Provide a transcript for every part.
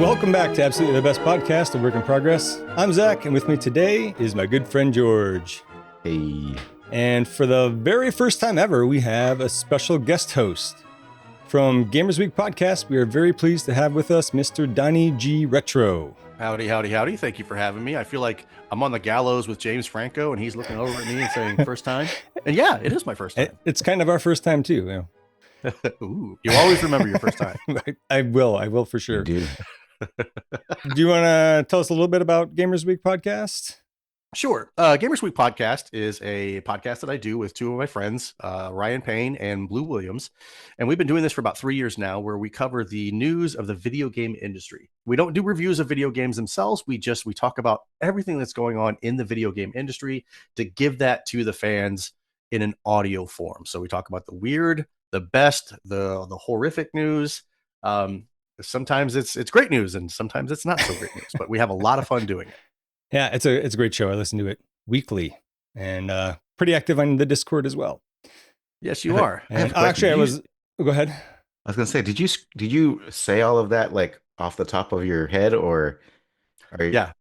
Welcome back to Absolutely the Best Podcast, a work in progress. I'm Zach, and with me today is my good friend George. Hey. And for the very first time ever, we have a special guest host. From Gamers Week Podcast, we are very pleased to have with us Mr. Donnie G Retro. Howdy, howdy, howdy. Thank you for having me. I feel like I'm on the gallows with James Franco, and he's looking over at me and saying, first time? And yeah, it is my first time. It's kind of our first time, too. You know. Ooh, you always remember your first time. I will for sure. You do. Do you want to tell us a little bit about Gamers Week Podcast? Sure. Gamers Week Podcast is a podcast that I do with two of my friends, Ryan Payne and Blue Williams. And we've been doing this for about 3 years now, where we cover the news of the video game industry. We don't do reviews of video games themselves. We talk about everything that's going on in the video game industry to give that to the fans in an audio form. So we talk about the weird, the best, the horrific news. Sometimes it's great news and sometimes it's not so great news, but we have a lot of fun doing it. Yeah, it's a great show. I listen to it weekly and pretty active on the Discord as well. Yes, you are. And actually, go ahead. I was gonna say, did you say all of that like off the top of your head, or are you? Yeah,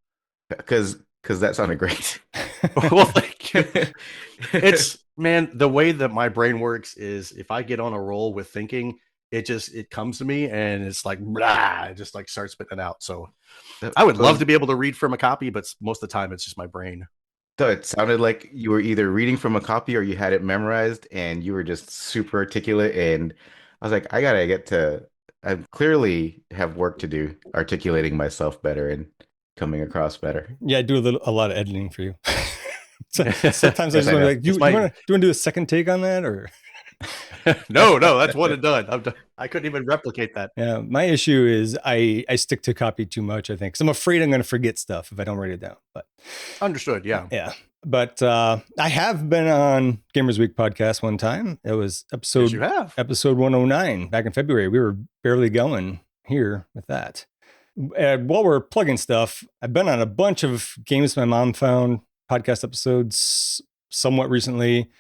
because that sounded great. Well, it's man, the way that my brain works is if I get on a roll with thinking, it comes to me and it's like blah, it just like starts spitting it out. So I would love to be able to read from a copy, but most of the time it's just my brain. So it sounded like you were either reading from a copy or you had it memorized and you were just super articulate. And I was like, I clearly have work to do articulating myself better and coming across better. Yeah, I do a lot of editing for you. Sometimes I just want to like, do you want to do a second take on that or? No, that's one and done. I couldn't even replicate that. Yeah, my issue is I stick to copy too much, I think. So I'm afraid I'm going to forget stuff if I don't write it down. But understood, yeah. Yeah. But I have been on Gamers Week Podcast one time. It was episode 109 back in February. We were barely going here with that. While we're plugging stuff, I've been on a bunch of Games My Mom Found podcast episodes somewhat recently.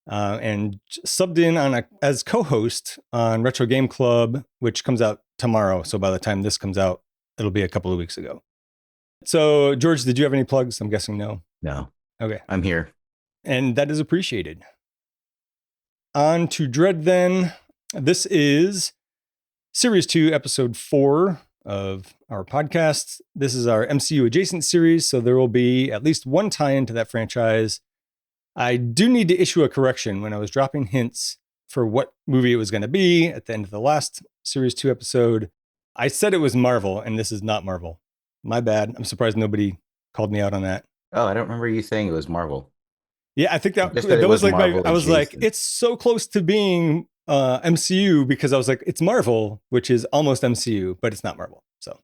And subbed in as co-host on Retro Game Club, which comes out tomorrow. So by the time this comes out, it'll be a couple of weeks ago. So George, did you have any plugs? I'm guessing no. No. Okay. I'm here. And that is appreciated. On to Dredd then. This is Series 2, Episode 4 of our podcast. This is our MCU Adjacent series, so there will be at least one tie-in to that franchise. I do need to issue a correction. When I was dropping hints for what movie it was going to be at the end of the last Series 2 episode, I said it was Marvel, and this is not Marvel. My bad. I'm surprised nobody called me out on that. Oh, I don't remember you saying it was Marvel. Yeah, I think that was like I was like, it's so close to being MCU because I was like, it's Marvel, which is almost MCU, but it's not Marvel. So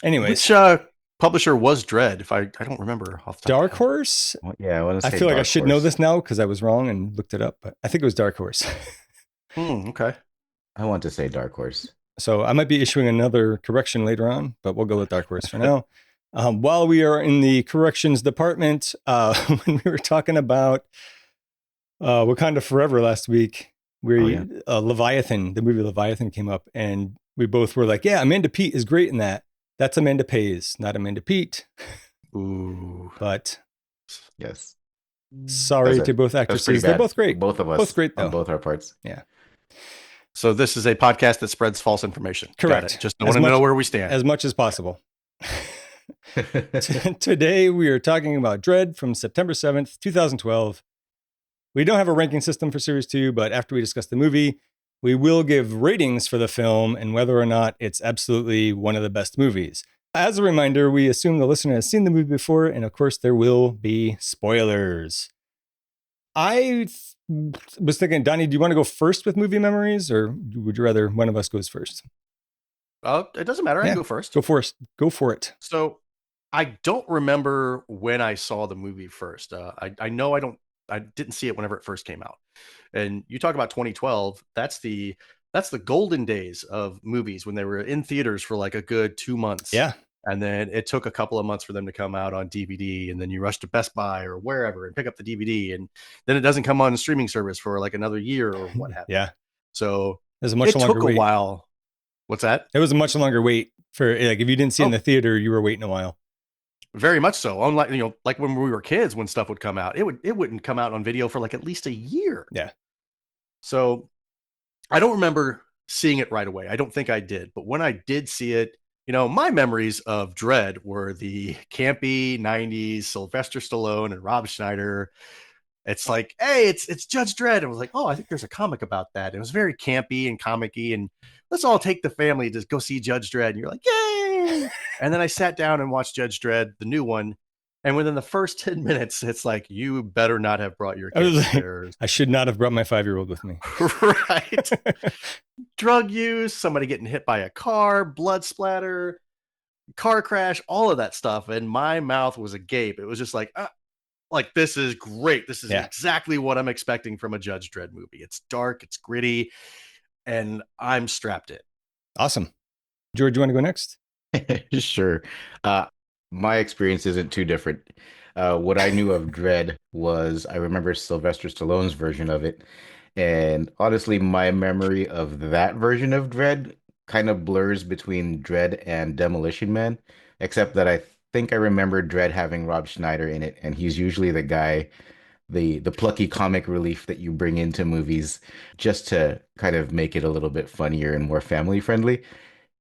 anyways. Which publisher was Dredd? I don't remember off the top. Dark Horse? Well, yeah, I feel like I should know this now because I was wrong and looked it up, but I think it was Dark Horse. Okay. I want to say Dark Horse. So I might be issuing another correction later on, but we'll go with Dark Horse for now. While we are in the corrections department, when we were talking about Wakanda Forever last week, Leviathan, the movie Leviathan came up, and we both were like, yeah, Amanda Peet is great in that. That's Amanda Pays, not Amanda Peet. Ooh. But yes. Sorry to both actresses. They're both great. Both of us. Both great, though. On both our parts. Yeah. So this is a podcast that spreads false information. Correct. Just want to know where we stand. As much as possible. Today we are talking about Dredd from September 7th, 2012. We don't have a ranking system for Series 2, but after we discuss the movie, we will give ratings for the film and whether or not it's absolutely one of the best movies. As a reminder, we assume the listener has seen the movie before, and of course there will be spoilers. I was thinking, Donnie, do you want to go first with movie memories, or would you rather one of us goes first? It doesn't matter. I can go first. Go for it. So I don't remember when I saw the movie first. I know I didn't see it whenever it first came out. And you talk about 2012, that's the golden days of movies when they were in theaters for like a good 2 months. Yeah. And then it took a couple of months for them to come out on DVD, and then you rush to Best Buy or wherever and pick up the DVD, and then it doesn't come on a streaming service for like another year or what have you. Yeah. So it took a while. What's that? It was a much longer wait For like, if you didn't see it in the theater, you were waiting a while. Very much so. Unlike, like when we were kids, when stuff would come out, it wouldn't come out on video for like at least a year. Yeah. So I don't remember seeing it right away. I don't think I did. But when I did see it, my memories of Dredd were the campy 90s Sylvester Stallone and Rob Schneider. It's like, hey, it's Judge Dredd. And I was like, oh, I think there's a comic about that. It was very campy and comic-y, and let's all take the family to go see Judge Dredd. And you're like, yay! And then I sat down and watched Judge Dredd, the new one. And within the first 10 minutes, it's like, you better not have brought your kids there. I should not have brought my 5-year-old with me. Right. Drug use, somebody getting hit by a car, blood splatter, car crash, all of that stuff. And my mouth was agape. It was just like, this is great. This is exactly what I'm expecting from a Judge Dredd movie. It's dark, it's gritty, and I'm strapped in. Awesome. George, you want to go next? Sure. My experience isn't too different. What I knew of Dredd was I remember Sylvester Stallone's version of it. And honestly, my memory of that version of Dredd kind of blurs between Dredd and Demolition Man, except that I think I remember Dredd having Rob Schneider in it, and he's usually the guy, the plucky comic relief that you bring into movies just to kind of make it a little bit funnier and more family friendly.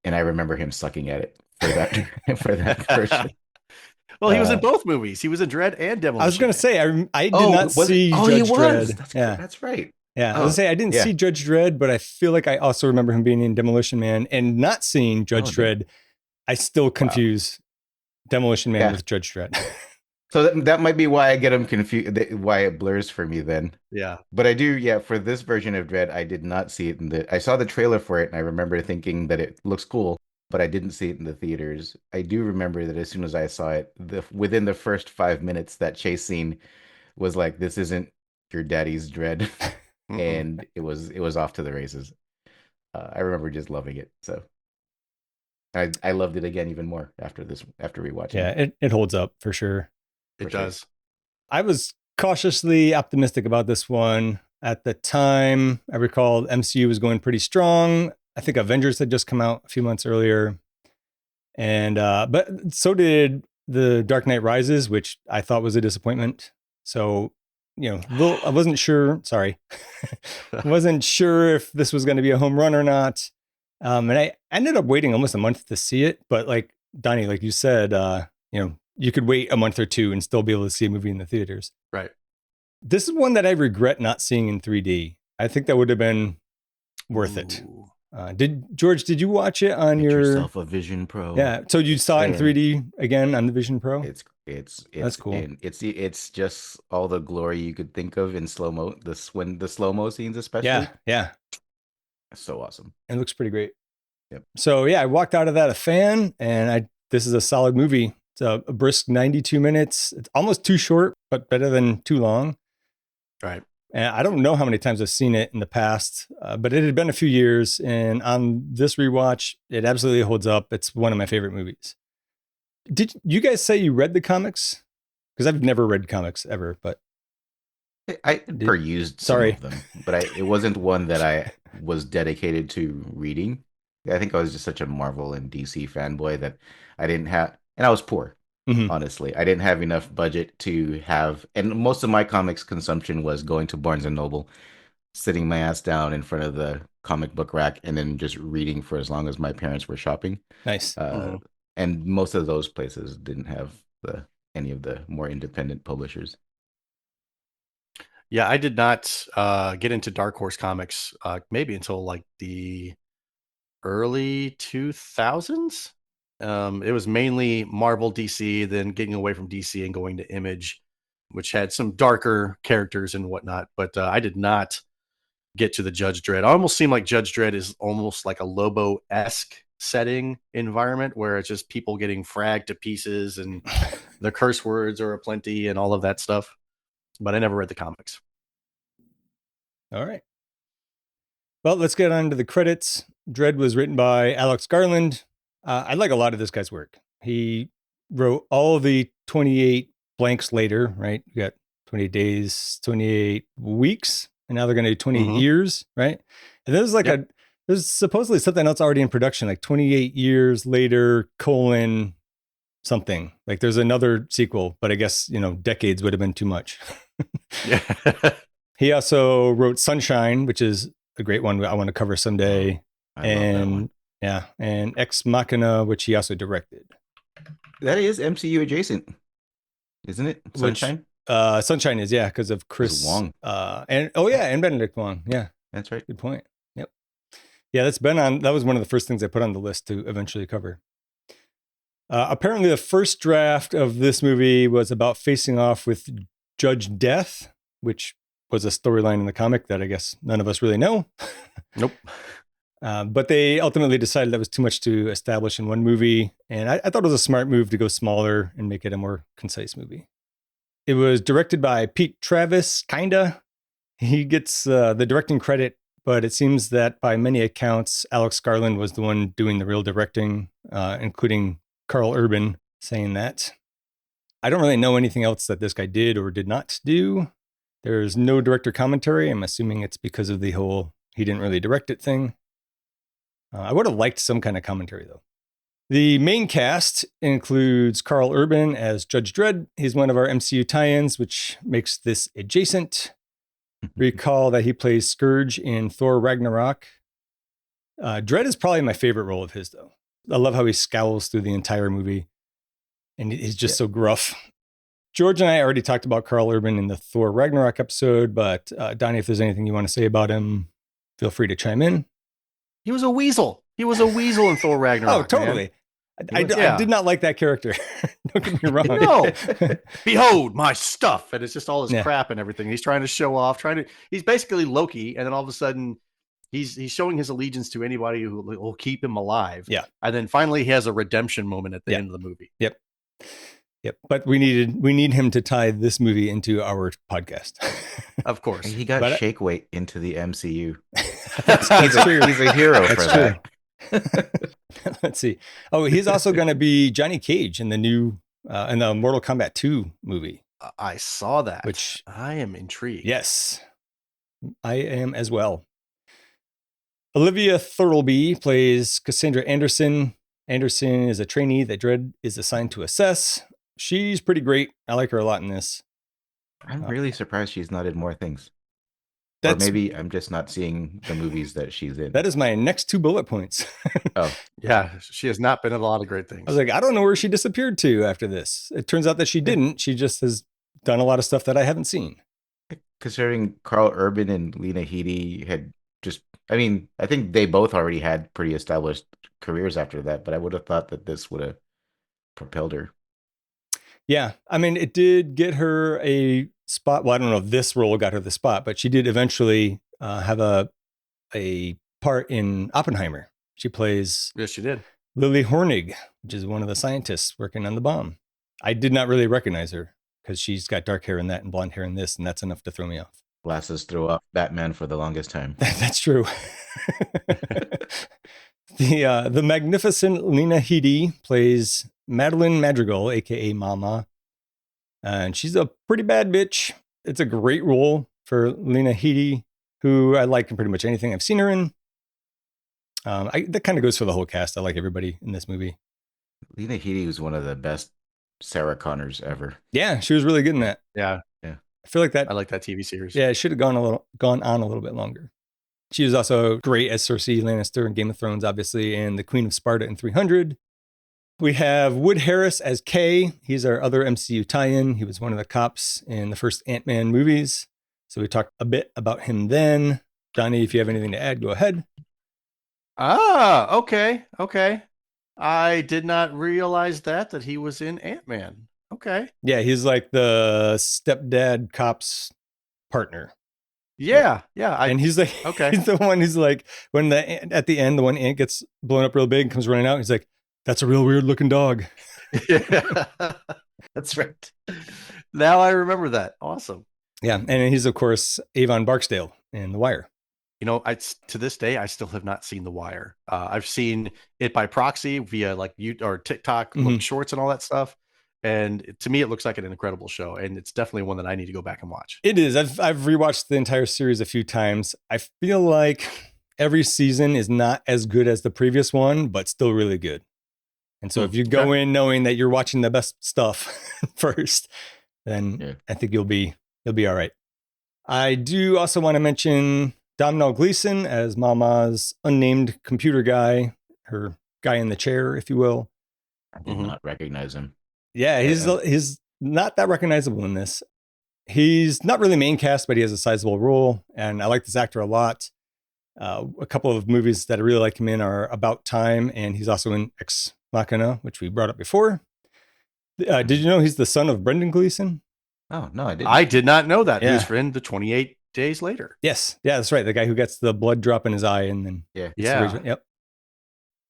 And I remember him sucking at it for that version. Well, he was in both movies. He was in Dredd and Demolition. I was going to say I did not see Judge Dredd. That's right. Yeah, I was going to say I didn't see Judge Dredd, but I feel like I also remember him being in Demolition Man, and not seeing Judge Dredd. I still confuse Demolition Man with Judge Dredd. So that might be why I get them confused, why it blurs for me then. Yeah. But I do, for this version of Dredd, I did not see it I saw the trailer for it, and I remember thinking that it looks cool, but I didn't see it in the theaters. I do remember that as soon as I saw it, within the first 5 minutes, that chase scene was like, this isn't your daddy's Dredd. And it was off to the races. I remember just loving it. So I loved it again even more after rewatching. Yeah, it holds up for sure. It does. I was cautiously optimistic about this one. At the time, I recall MCU was going pretty strong. I think Avengers had just come out a few months earlier. And but so did The Dark Knight Rises, which I thought was a disappointment. So, I wasn't sure. Sorry. I wasn't sure if this was going to be a home run or not. And I ended up waiting almost a month to see it. But like Donnie, like you said, you could wait a month or two and still be able to see a movie in the theaters. Right. This is one that I regret not seeing in 3D. I think that would have been worth it. Did you watch it on yourself a Vision Pro? Yeah. So you saw it in 3D again on the Vision Pro? It's that's cool. And it's just all the glory you could think of in slow-mo, the slow-mo scenes especially. Yeah. So awesome. It looks pretty great. Yep. So I walked out of that a fan, and this is a solid movie. It's a brisk 92 minutes. It's almost too short, but better than too long. Right. And I don't know how many times I've seen it in the past, but it had been a few years. And on this rewatch, it absolutely holds up. It's one of my favorite movies. Did you guys say you read the comics? Because I've never read comics ever, but I perused some of them, but it wasn't one that I was dedicated to reading. I think I was just such a Marvel and DC fanboy that I didn't have, and I was poor. Honestly, I didn't have enough budget to have, and most of my comics consumption was going to Barnes and Noble, sitting my ass down in front of the comic book rack, and then just reading for as long as my parents were shopping. Nice. And most of those places didn't have any of the more independent publishers. Yeah, I did not get into Dark Horse comics maybe until like the early 2000s. It was mainly Marvel, DC, then getting away from DC and going to Image, which had some darker characters and whatnot. But I did not get to the Judge Dredd. It almost seemed like Judge Dredd is almost like a Lobo-esque setting environment where it's just people getting fragged to pieces and the curse words are aplenty and all of that stuff. But I never read the comics. All right. Well, let's get on to the credits. Dredd was written by Alex Garland. I like a lot of this guy's work. He wrote all the 28 blanks later, right? You got 28 days, 28 weeks, and now they're going to do 28 years, right? And there's There's supposedly something else already in production, like 28 years later, something. Like there's another sequel, but I guess, decades would have been too much. Yeah. He also wrote Sunshine, which is a great one I want to cover someday. I love that one. Yeah, and Ex Machina, which he also directed. That is MCU adjacent, isn't it? Sunshine? Sunshine is, yeah, because of Chris Wong. And Benedict Wong. Yeah. That's right. Good point. Yep. Yeah, that was one of the first things I put on the list to eventually cover. Apparently the first draft of this movie was about facing off with Judge Death, which was a storyline in the comic that I guess none of us really know. Nope. But they ultimately decided that was too much to establish in one movie. And I thought it was a smart move to go smaller and make it a more concise movie. It was directed by Pete Travis, kinda. He gets the directing credit, but it seems that by many accounts, Alex Garland was the one doing the real directing, including Carl Urban saying that. I don't really know anything else that this guy did or did not do. There's no director commentary. I'm assuming it's because of the whole he didn't really direct it thing. I would have liked some kind of commentary, though. The main cast includes Carl Urban as Judge Dredd. He's one of our MCU tie-ins, which makes this adjacent. Recall that he plays Scourge in Thor Ragnarok. Dredd is probably my favorite role of his, though. I love how he scowls through the entire movie, and he's just so gruff. George and I already talked about Carl Urban in the Thor Ragnarok episode, but Donnie, if there's anything you want to say about him, feel free to chime in. He was a weasel. He was a weasel in Thor Ragnarok. Oh, totally. I did not like that character. Don't get me wrong. No. Behold my stuff. And it's just all his crap and everything. He's trying to show off, he's basically Loki. And then all of a sudden he's showing his allegiance to anybody who will keep him alive. Yeah. And then finally he has a redemption moment at the end of the movie. Yep. But we need him to tie this movie into our podcast. Of course. He got shake weight into the MCU. That's true. He's a hero for that. Let's see. Oh, he's also going to be Johnny Cage in the new in the Mortal Kombat 2 movie. I saw that. Which I am intrigued. Yes, I am as well. Olivia Thirlby plays Cassandra Anderson. Anderson is a trainee that Dredd is assigned to assess. She's pretty great. I like her a lot in this. I'm really surprised she's not in more things. Or maybe I'm just not seeing the movies that she's in. That is my next 2 bullet points. Oh, yeah. She has not been in a lot of great things. I was like, I don't know where she disappeared to after this. It turns out that she didn't. She just has done a lot of stuff that I haven't seen. Considering Carl Urban and Lena Headey had I think they both already had pretty established careers after that, but I would have thought that this would have propelled her. Yeah. I mean, it did get her a spot. Well, I don't know if this role got her the spot, but she did eventually have a part in Oppenheimer. She plays Yes, she did. Lily Hornig, which is one of the scientists working on the bomb. I did not really recognize her because she's got dark hair in that and blonde hair in this, and that's enough to throw me off. Glasses threw off Batman for the longest time. That's true. The magnificent Lena Headey plays Madeline Madrigal, aka Mama, and she's a pretty bad bitch. It's a great role for Lena Headey, who I like in pretty much anything I've seen her in. That kind of goes for the whole cast. I like everybody in this movie. Lena Headey was one of the best Sarah Connors ever. Yeah, she was really good in that. Yeah. I feel like that. I like that TV series. Yeah, it should have gone on a little bit longer. She was also great as Cersei Lannister in Game of Thrones, obviously, and the Queen of Sparta in 300. We have Wood Harris as Kay. He's our other MCU tie-in. He was one of the cops in the first Ant-Man movies. So we talked a bit about him then. Donnie, if you have anything to add, go ahead. Okay. I did not realize that he was in Ant-Man. Okay. Yeah, he's like the stepdad cop's partner. Yeah. And he's like, okay. He's the one who's like, at the end, the one ant gets blown up real big, comes running out. He's like, that's a real weird looking dog. Yeah, that's right. Now I remember that. Awesome. Yeah. And he's, of course, Avon Barksdale in The Wire. You know, to this day, I still have not seen The Wire. I've seen it by proxy via like YouTube or TikTok shorts and all that stuff. And to me, it looks like an incredible show. And it's definitely one that I need to go back and watch. It is. I've rewatched the entire series a few times. I feel like every season is not as good as the previous one, but still really good. And so if you go in knowing that you're watching the best stuff first, then I think you'll be all right. I do also want to mention Domhnall Gleeson as Mama's unnamed computer guy, her guy in the chair, if you will. I did not recognize him. Yeah, he's not that recognizable in this. He's not really main cast, but he has a sizable role, and I like this actor a lot. A couple of movies that I really like him in are About Time, and he's also in Ex Machina, which we brought up before. Did you know he's the son of Brendan Gleeson? Oh, no, I didn't. I did not know that. Yeah. He was in the 28 Days Later. Yes. Yeah, that's right. The guy who gets the blood drop in his eye and then... Yep.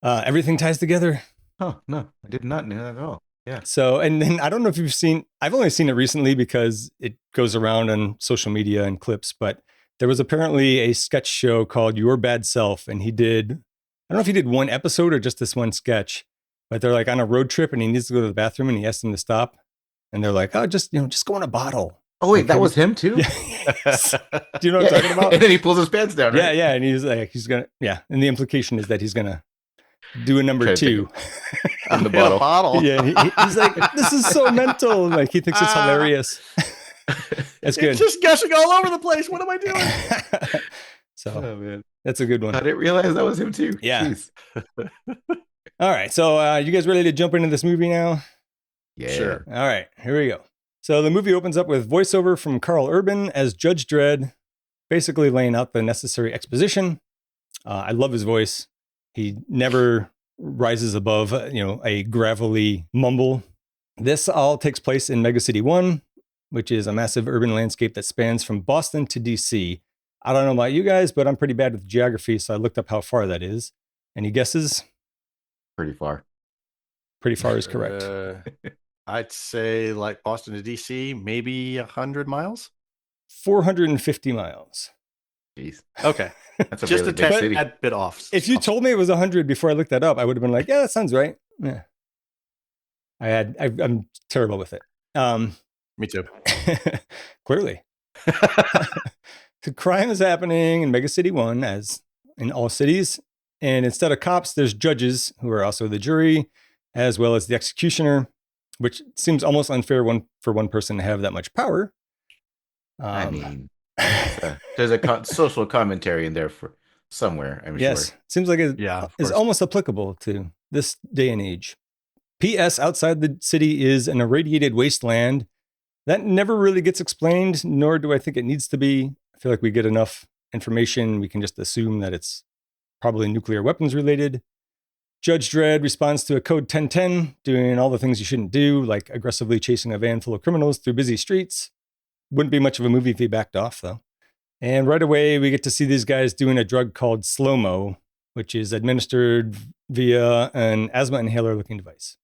Everything ties together. Oh, no, I did not know that at all. Yeah. So, and then I don't know if you've seen... I've only seen it recently because it goes around on social media and clips, but there was apparently a sketch show called Your Bad Self, and he did... I don't know if he did one episode or just this one sketch, but they're like on a road trip and he needs to go to the bathroom and he asks them to stop. And they're like, oh, just go in a bottle. Oh, wait, that was him too? Yes. Do you know what I'm talking about? And then he pulls his pants down, right? Yeah. And he's like, and the implication is that he's going to do a number 2 in the bottle. Yeah. He's like, this is so mental. Like, he thinks it's hilarious. That's good. It's just gushing all over the place. What am I doing? So, man, that's a good one. I didn't realize that was him too. Yeah. All right. So, you guys ready to jump into this movie now? Yeah. Sure. All right. Here we go. So the movie opens up with voiceover from Carl Urban as Judge Dredd, basically laying out the necessary exposition. I love his voice. He never rises above, a gravelly mumble. This all takes place in Mega City 1, which is a massive urban landscape that spans from Boston to DC. I don't know about you guys, but I'm pretty bad with geography, so I looked up how far that is. Any guesses? Pretty far. Pretty far is correct. I'd say like Boston to DC, maybe 100 miles. 450 miles. Jeez. Okay. That's just really a tad bit off. If you told me it was 100 before I looked that up, I would have been like, yeah, that sounds right. Yeah. I'm terrible with it. Me too. Clearly. The crime is happening in Mega City 1, as in all cities. And instead of cops, there's judges who are also the jury, as well as the executioner, which seems almost unfair for one person to have that much power. I mean, there's a social commentary in there for somewhere, I'm sure. Yes, seems like it is almost applicable to this day and age. P.S. Outside the city is an irradiated wasteland. That never really gets explained, nor do I think it needs to be. I feel like we get enough information. We can just assume that it's probably nuclear weapons related. Judge Dredd responds to a code 1010, doing all the things you shouldn't do, like aggressively chasing a van full of criminals through busy streets. Wouldn't be much of a movie if he backed off, though. And right away, we get to see these guys doing a drug called slo-mo, which is administered via an asthma inhaler-looking device.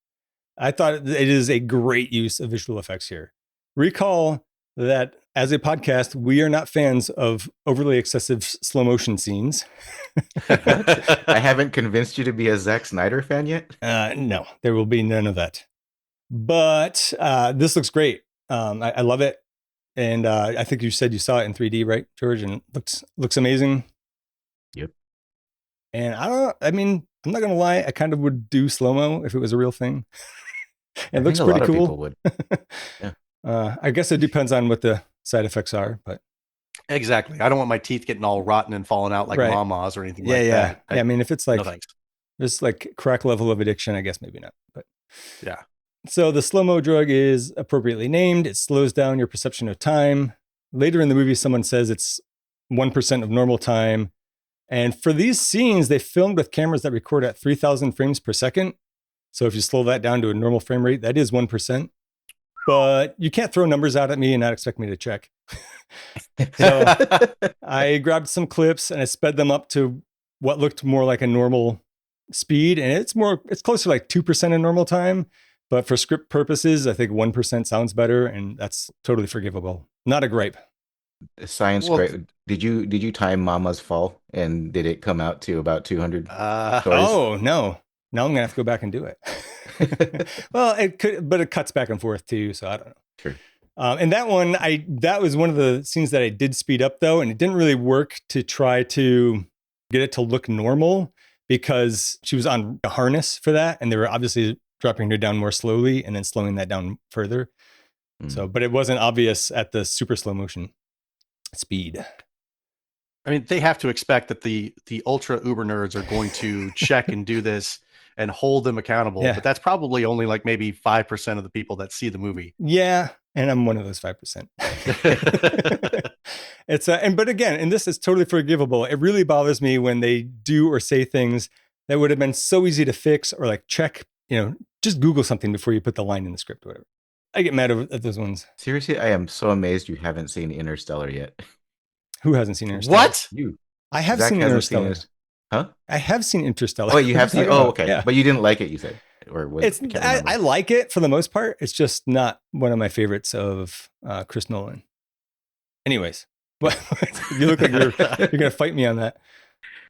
I thought it is a great use of visual effects here. Recall that as a podcast, we are not fans of overly excessive slow motion scenes. I haven't convinced you to be a Zack Snyder fan yet? No, there will be none of that. But this looks great. I love it. And I think you said you saw it in 3D, right, George? And it looks amazing. Yep. And I'm not going to lie. I kind of would do slow-mo if it was a real thing. It looks pretty cool. People would. Yeah. I guess it depends on what the side effects are, but exactly. I don't want my teeth getting all rotten and falling out like Mama's or anything like that. Yeah. I mean, if it's like, no thanks. There's like crack level of addiction, I guess maybe not, but yeah. So the slow-mo drug is appropriately named. It slows down your perception of time. Later in the movie, someone says it's 1% of normal time. And for these scenes, they filmed with cameras that record at 3,000 frames per second. So if you slow that down to a normal frame rate, that is 1%. But you can't throw numbers out at me and not expect me to check. So I grabbed some clips and I sped them up to what looked more like a normal speed. And it's closer to like 2% of normal time. But for script purposes, I think 1% sounds better, and that's totally forgivable. Not a gripe. Science great. Did you time Mama's fall, and did it come out to about 200 stories? Oh, no. Now I'm going to have to go back and do it. Well, it could, but it cuts back and forth too, so I don't know. Sure. And that one, that was one of the scenes that I did speed up though, and it didn't really work to try to get it to look normal because she was on a harness for that. And they were obviously dropping her down more slowly and then slowing that down further. So, but it wasn't obvious at the super slow motion speed. I mean, they have to expect that the ultra uber nerds are going to check and do this and hold them accountable. Yeah. But that's probably only like maybe 5% of the people that see the movie. Yeah. And I'm one of those 5%. But again, and this is totally forgivable. It really bothers me when they do or say things that would have been so easy to fix or like check, just Google something before you put the line in the script or whatever. I get mad at those ones. Seriously, I am so amazed you haven't seen Interstellar yet. Who hasn't seen Interstellar? What? You. I have seen Interstellar. Huh? I have seen Interstellar. Oh, wait, you have seen? Oh, okay. Yeah. But you didn't like it, you said. Or was I like it for the most part. It's just not one of my favorites of Chris Nolan. Anyways, you look like you're going to fight me on that.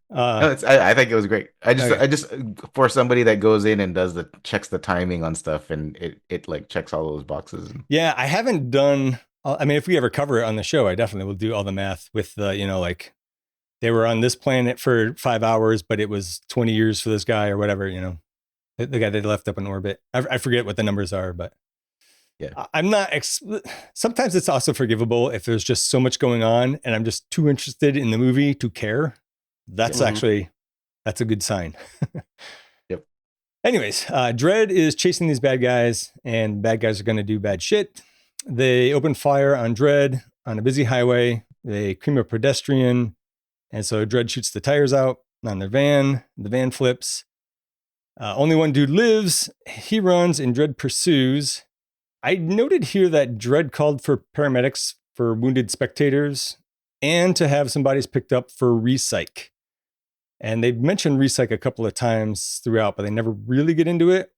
No, I think it was great. I just for somebody that goes in and checks the timing on stuff and it like checks all those boxes. Yeah, I haven't done. I mean, if we ever cover it on the show, I definitely will do all the math with the like they were on this planet for 5 hours, but it was 20 years for this guy or whatever. The guy they left up in orbit. I forget what the numbers are, but yeah, I'm not. Sometimes it's also forgivable if there's just so much going on and I'm just too interested in the movie to care. That's that's a good sign. Yep. Anyways, Dredd is chasing these bad guys, and bad guys are going to do bad shit. They open fire on Dredd on a busy highway. They cream a pedestrian, and so Dredd shoots the tires out on their van. The van flips. Only one dude lives. He runs, and Dredd pursues. I noted here that Dredd called for paramedics for wounded spectators and to have some bodies picked up for recyc. And they've mentioned recyc a couple of times throughout, but they never really get into it.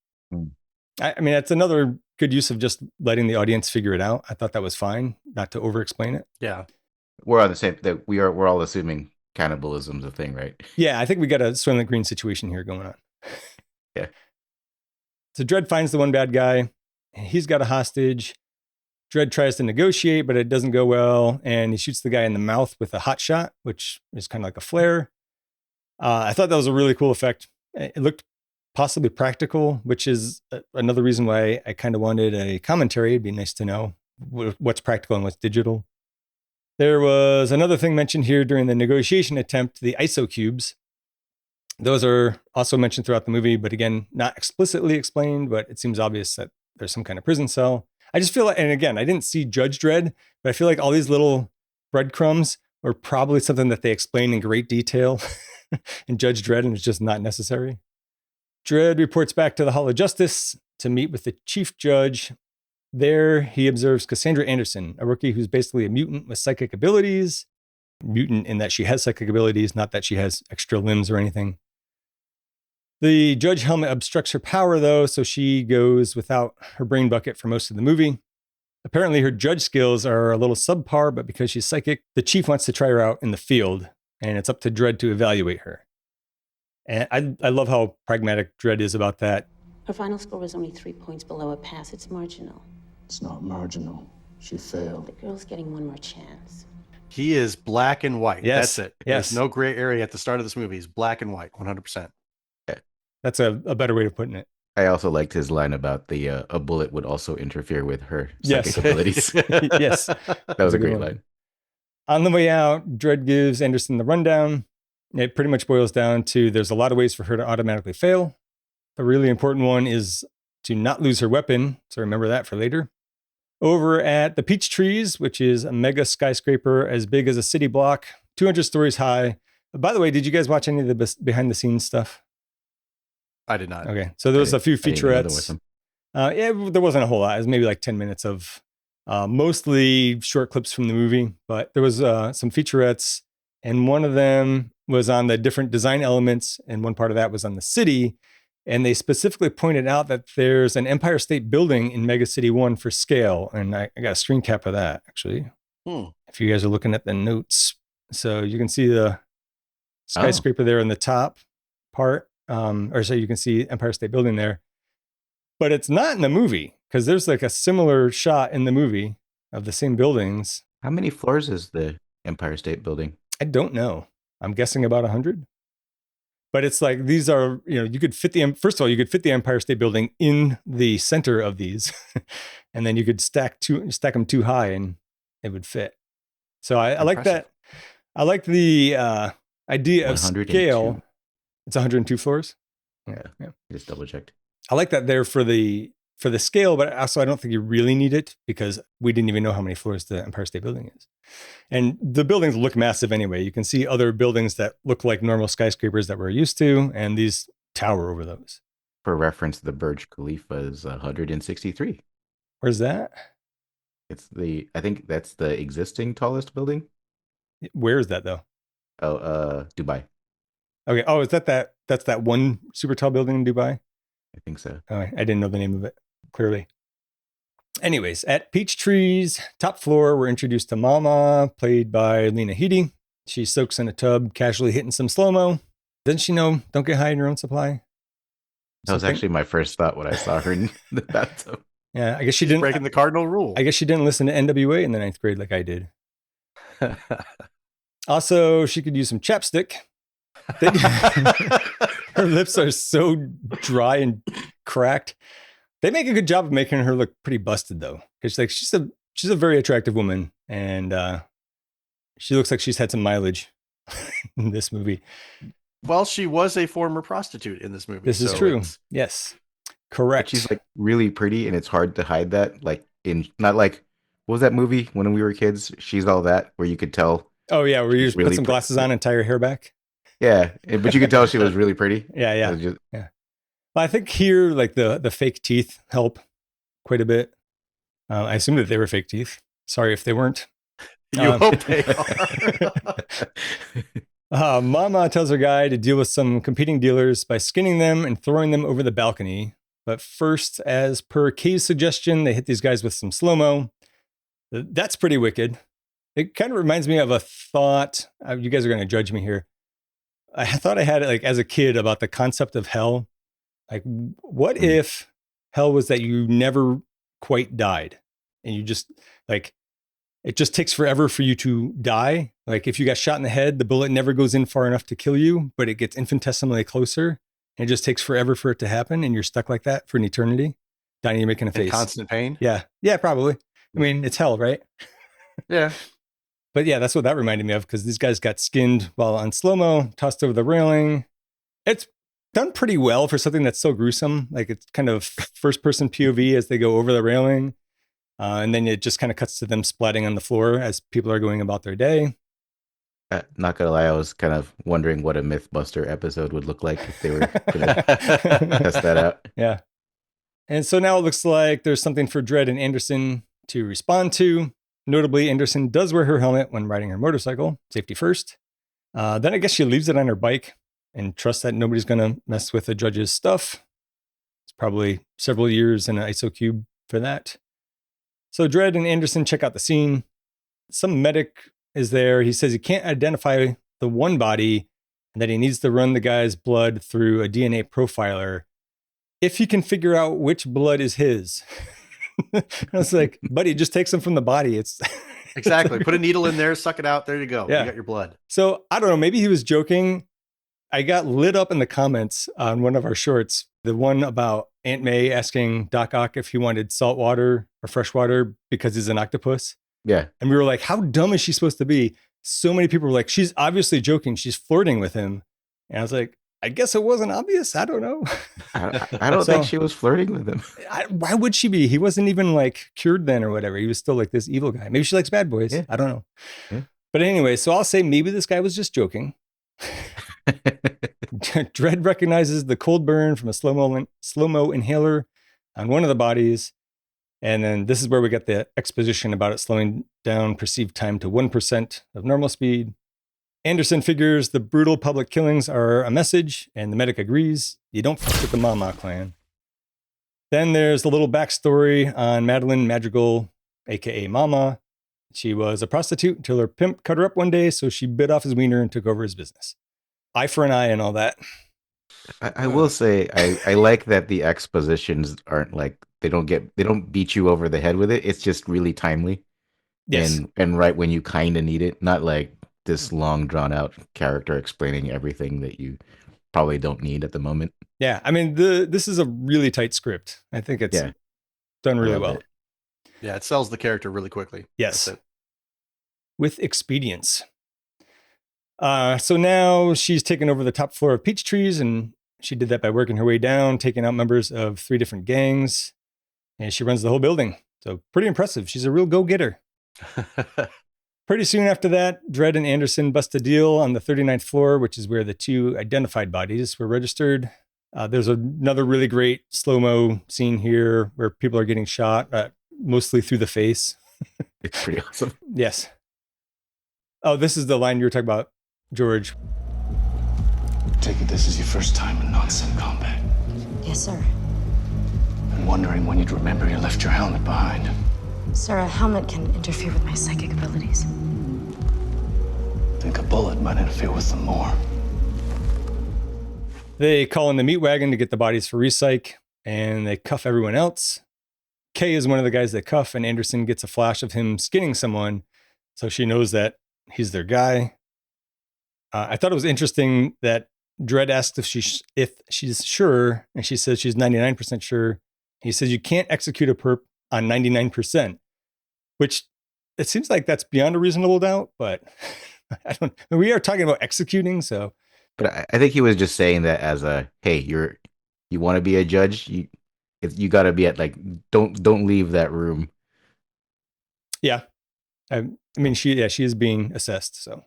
I mean, that's another good use of just letting the audience figure it out. I thought that was fine, not to over-explain it. Yeah. We're on the same, that we're all assuming cannibalism's a thing, right? Yeah, I think we got a Soylent Green situation here going on. Yeah. So Dredd finds the one bad guy. He's got a hostage. Dredd tries to negotiate, but it doesn't go well. And he shoots the guy in the mouth with a hot shot, which is kind of like a flare. I thought that was a really cool effect. It looked possibly practical, which is another reason why I kind of wanted a commentary. It'd be nice to know what's practical and what's digital. There was another thing mentioned here during the negotiation attempt, the ISO cubes. Those are also mentioned throughout the movie, but again, not explicitly explained, but it seems obvious that there's some kind of prison cell. I just feel like, and again, I didn't see Judge Dredd, but I feel like all these little breadcrumbs are probably something that they explain in great detail in Judge Dredd, and it's just not necessary. Dredd reports back to the Hall of Justice to meet with the chief judge. There, he observes Cassandra Anderson, a rookie who's basically a mutant with psychic abilities. Mutant in that she has psychic abilities, not that she has extra limbs or anything. The judge helmet obstructs her power, though, so she goes without her brain bucket for most of the movie. Apparently, her judge skills are a little subpar, but because she's psychic, the chief wants to try her out in the field, and it's up to Dredd to evaluate her. And I love how pragmatic Dredd is about that. Her final score was only 3 points below a pass. It's marginal. It's not marginal. She failed. The girl's getting one more chance. He is black and white. Yes. That's it. Yes. There's no gray area at the start of this movie. He's black and white, 100%. That's a better way of putting it. I also liked his line about the a bullet would also interfere with her psychic abilities. Yes. That was a great line. On the way out, Dredd gives Anderson the rundown. It pretty much boils down to there's a lot of ways for her to automatically fail. The really important one is to not lose her weapon. So remember that for later. Over at the Peach Trees, which is a mega skyscraper as big as a city block, 200 stories high. By the way, did you guys watch any of the behind the scenes stuff? I did not. Okay. So there was a few featurettes. Yeah, there wasn't a whole lot. It was maybe like 10 minutes of mostly short clips from the movie, but there was some featurettes, and one of them was on the different design elements, and one part of that was on the city. And they specifically pointed out that there's an Empire State Building in Mega City 1 for scale. And I got a screen cap of that, actually. If you guys are looking at the notes. So you can see the skyscraper there in the top part. Or so you can see Empire State Building there. But it's not in the movie, because there's like a similar shot in the movie of the same buildings. How many floors is the Empire State Building? I don't know. I'm guessing about 100. But it's like, these are, you could fit first of all, you could fit the Empire State Building in the center of these. And then you could stack them too high and it would fit. So I like that. I like the idea of scale. It's 102 floors. Yeah. Just double checked. I like that there for the scale, but also I don't think you really need it because we didn't even know how many floors the Empire State Building is. And the buildings look massive anyway. You can see other buildings that look like normal skyscrapers that we're used to, and these tower over those. For reference, the Burj Khalifa is 163. Where's that? I think that's the existing tallest building. Where is that though? Oh, Dubai. Okay. Oh, is that's that one super tall building in Dubai? I think so. Oh, I didn't know the name of it, clearly. Anyways, at Peachtree's top floor, we're introduced to Mama, played by Lena Headey. She soaks in a tub, casually hitting some slo-mo. Doesn't she know, don't get high in your own supply? That was actually my first thought when I saw her in the bathtub. Yeah, I guess she didn't. Breaking the cardinal rule. I guess she didn't listen to NWA in the 9th grade like I did. Also, she could use some chapstick. Her lips are so dry and cracked. They make a good job of making her look pretty busted, though, because like she's a very attractive woman, and she looks like she's had some mileage in this movie. Well, she was a former prostitute in this movie. This is true. Yes, correct. But she's like really pretty, and it's hard to hide that. Like not like what was that movie when we were kids? She's All That, where you could tell. Oh yeah, where you just really put some glasses on and tie her hair back. Yeah, but you could tell she was really pretty. Yeah. Yeah. Well, I think here, like the fake teeth help quite a bit. I assume that they were fake teeth. Sorry if they weren't. You hope they are. Mama tells her guy to deal with some competing dealers by skinning them and throwing them over the balcony. But first, as per Kay's suggestion, they hit these guys with some slo-mo. That's pretty wicked. It kind of reminds me of a thought. You guys are going to judge me here. I thought I had it like as a kid about the concept of hell. Like, what if hell was that you never quite died and you just like, it just takes forever for you to die. Like if you got shot in the head, the bullet never goes in far enough to kill you, but it gets infinitesimally closer and it just takes forever for it to happen. And you're stuck like that for an eternity. Donnie, you're making a face. Constant pain. Yeah. Yeah, probably. I mean, it's hell, right? Yeah. But yeah, that's what that reminded me of because these guys got skinned while on slo-mo, tossed over the railing. It's done pretty well for something that's so gruesome. Like it's kind of first person POV as they go over the railing. And then it just kind of cuts to them splatting on the floor as people are going about their day. Not gonna lie, I was kind of wondering what a Mythbuster episode would look like if they were gonna test that out. Yeah. And so now it looks like there's something for Dredd and Anderson to respond to. Notably, Anderson does wear her helmet when riding her motorcycle, safety first. Then I guess she leaves it on her bike and trusts that nobody's going to mess with the Drudge's stuff. It's probably several years in an ISO cube for that. So Dredd and Anderson check out the scene. Some medic is there. He says he can't identify the one body and that he needs to run the guy's blood through a DNA profiler if he can figure out which blood is his. I was like, buddy, just take some from the body. It's exactly. Put a needle in there, suck it out. There you go. Yeah. You got your blood. So I don't know. Maybe he was joking. I got lit up in the comments on one of our shorts. The one about Aunt May asking Doc Ock if he wanted salt water or fresh water because he's an octopus. Yeah. And we were like, how dumb is she supposed to be? So many people were like, she's obviously joking. She's flirting with him. And I was like, I guess it wasn't obvious. I don't know. I don't think she was flirting with him. Why would she be? He wasn't even like cured then or whatever. He was still like this evil guy. Maybe she likes bad boys. Yeah. I don't know. Yeah. But anyway, so I'll say maybe this guy was just joking. Dredd recognizes the cold burn from a slo-mo inhaler on one of the bodies. And then this is where we get the exposition about it slowing down perceived time to 1% of normal speed. Anderson figures the brutal public killings are a message, and the medic agrees. You don't fuck with the Mama clan. Then there's the little backstory on Madeline Madrigal, aka Mama. She was a prostitute until her pimp cut her up one day, so she bit off his wiener and took over his business. Eye for an eye and all that. I will say I like that the expositions aren't like they don't beat you over the head with it. It's just really timely. Yes. And right when you kind of need it, not like this long drawn out character explaining everything that you probably don't need at the moment. Yeah, I mean this is a really tight script. I think it's done really well. Yeah, it sells the character really quickly. Yes, with expedience. So now she's taken over the top floor of Peach Trees, and she did that by working her way down, taking out members of 3 different gangs, and she runs the whole building. So pretty impressive. She's a real go-getter. Pretty soon after that, Dredd and Anderson bust a deal on the 39th floor, which is where the 2 identified bodies were registered. There's another really great slow-mo scene here where people are getting shot, mostly through the face. It's pretty awesome. Yes. Oh, this is the line you were talking about, George. Take it this is your first time in non-sim combat. Yes, sir. I'm wondering when you'd remember you left your helmet behind. Sir, a helmet can interfere with my psychic abilities. Think a bullet might interfere with them more. They call in the meat wagon to get the bodies for recyc, and they cuff everyone else. Kay is one of the guys they cuff, and Anderson gets a flash of him skinning someone, so she knows that he's their guy. I thought it was interesting that Dredd asked if she's sure, and she says she's 99% sure. He says you can't execute a perp on 99%, which it seems like that's beyond a reasonable doubt, but we are talking about executing, so. But I think he was just saying that as a, hey, you want to be a judge, you got to be at don't leave that room. Yeah, I mean she is being assessed, so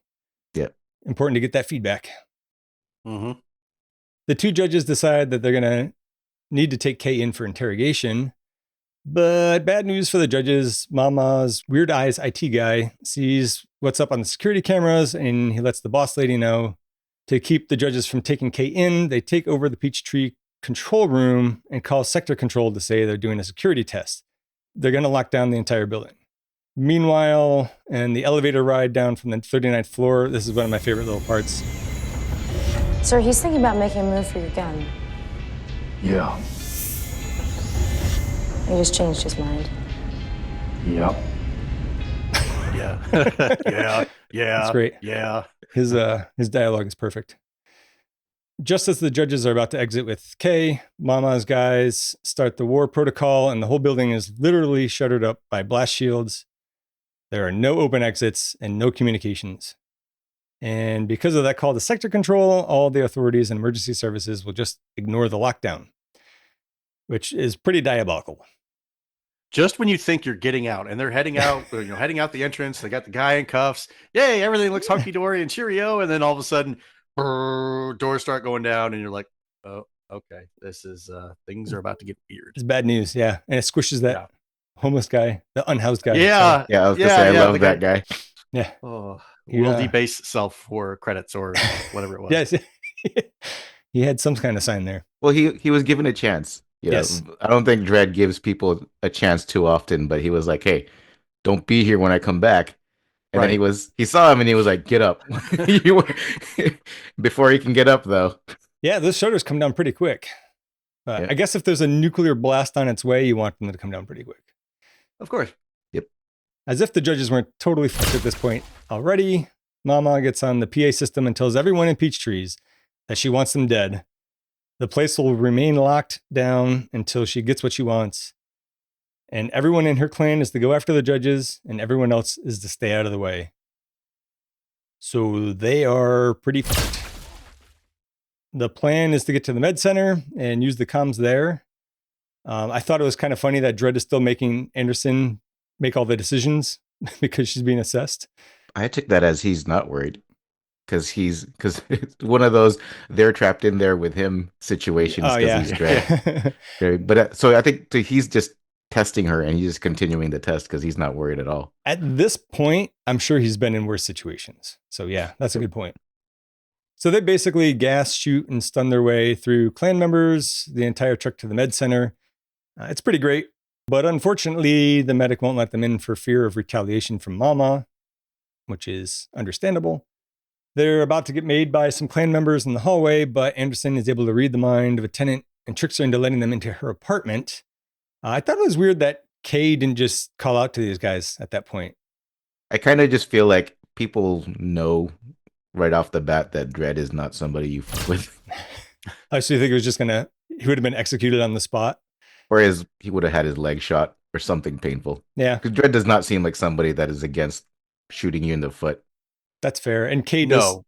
yeah, important to get that feedback. Mm-hmm. The 2 judges decide that they're gonna need to take Kay in for interrogation. But bad news for the judges. Mama's Weird Eyes IT guy sees what's up on the security cameras, and he lets the boss lady know. To keep the judges from taking Kay in, they take over the Peachtree control room and call sector control to say they're doing a security test. They're going to lock down the entire building. Meanwhile, in the elevator ride down from the 39th floor, this is one of my favorite little parts. Sir, he's thinking about making a move for your gun. Yeah. He just changed his mind. Yep. Yeah. Yeah. That's great. Yeah. His dialogue is perfect. Just as the judges are about to exit with Kay, Mama's guys start the war protocol, and the whole building is literally shuttered up by blast shields. There are no open exits and no communications. And because of that call to sector control, all the authorities and emergency services will just ignore the lockdown, which is pretty diabolical. Just when you think you're getting out and they're heading out, heading out the entrance, they got the guy in cuffs. Yay, everything looks hunky-dory and cheerio. And then all of a sudden, doors start going down and you're like, oh, okay, this is, things are about to get weird. It's bad news, yeah. And it squishes that homeless guy, the unhoused guy. Yeah. Yeah, I was going to say, I love that guy. Yeah. Oh, will debase itself for credits or whatever it was. Yes. He had some kind of sign there. Well, he was given a chance. Yes. I don't think Dredd gives people a chance too often, but he was like, hey, don't be here when I come back. And then he saw him and he was like, get up. Before he can get up, though. Yeah, those shutters come down pretty quick. I guess if there's a nuclear blast on its way, you want them to come down pretty quick. Of course. Yep. As if the judges weren't totally fucked at this point already, Mama gets on the PA system and tells everyone in Peachtrees that she wants them dead. The place will remain locked down until she gets what she wants. And everyone in her clan is to go after the judges, and everyone else is to stay out of the way. So they are pretty fucked. The plan is to get to the med center and use the comms there. I thought it was kind of funny that Dredd is still making Anderson make all the decisions because she's being assessed. I took that as he's not worried. Because it's one of those they're trapped in there with him situations because he's Dredd. But so I think he's just testing her and he's just continuing the test because he's not worried at all. At this point, I'm sure he's been in worse situations. So yeah, that's a good point. So they basically gas, shoot, and stun their way through clan members, the entire trek to the med center. It's pretty great. But unfortunately, the medic won't let them in for fear of retaliation from Mama, which is understandable. They're about to get made by some clan members in the hallway, but Anderson is able to read the mind of a tenant and tricks her into letting them into her apartment. I thought it was weird that Kay didn't just call out to these guys at that point. I kind of just feel like people know right off the bat that Dredd is not somebody you fuck with? I actually think it was just he would have been executed on the spot. Or he would have had his leg shot or something painful. Yeah. Because Dredd does not seem like somebody that is against shooting you in the foot. That's fair. And K does.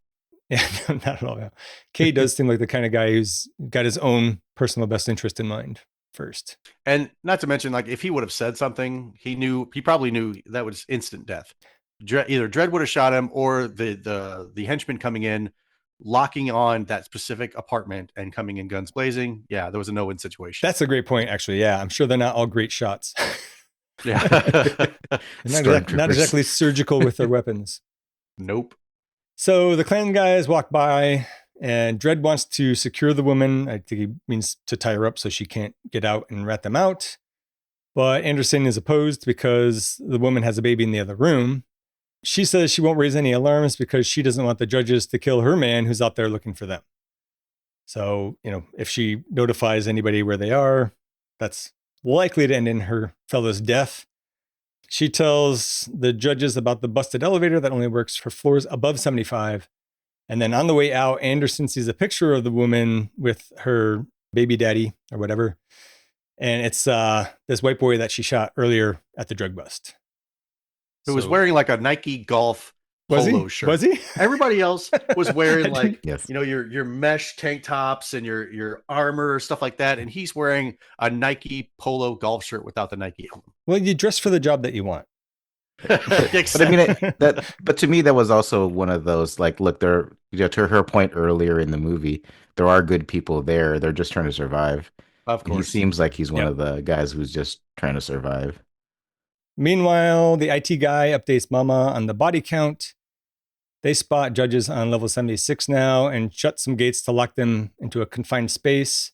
Yeah, not at all. Yeah. K does seem like the kind of guy who's got his own personal best interest in mind first. And not to mention, like, if he would have said something, he probably knew that was instant death. Either Dredd would have shot him, or the henchman coming in, locking on that specific apartment and coming in guns blazing. Yeah, there was a no-win situation. That's a great point, actually. Yeah, I'm sure they're not all great shots. Yeah. not exactly surgical with their weapons. Nope. So the Klan guys walk by, and Dredd wants to secure the woman. I think he means to tie her up so she can't get out and rat them out. But Anderson is opposed because the woman has a baby in the other room. She says she won't raise any alarms because she doesn't want the judges to kill her man who's out there looking for them. So, if she notifies anybody where they are, that's likely to end in her fellow's death. She tells the judges about the busted elevator that only works for floors above 75. And then on the way out, Anderson sees a picture of the woman with her baby daddy or whatever. And it's this white boy that she shot earlier at the drug bust. Who was wearing like a Nike golf polo shirt. Was he? Everybody else was wearing like, Yes. your mesh tank tops and your armor, stuff like that. And he's wearing a Nike polo golf shirt without the Nike emblem. Well, you dress for the job that you want. But I mean, but to me, that was also one of those, like, look, to her point earlier in the movie, there are good people there. They're just trying to survive. Of course. And he seems like he's one of the guys who's just trying to survive. Meanwhile, the IT guy updates Mama on the body count. They spot judges on level 76 now and shut some gates to lock them into a confined space.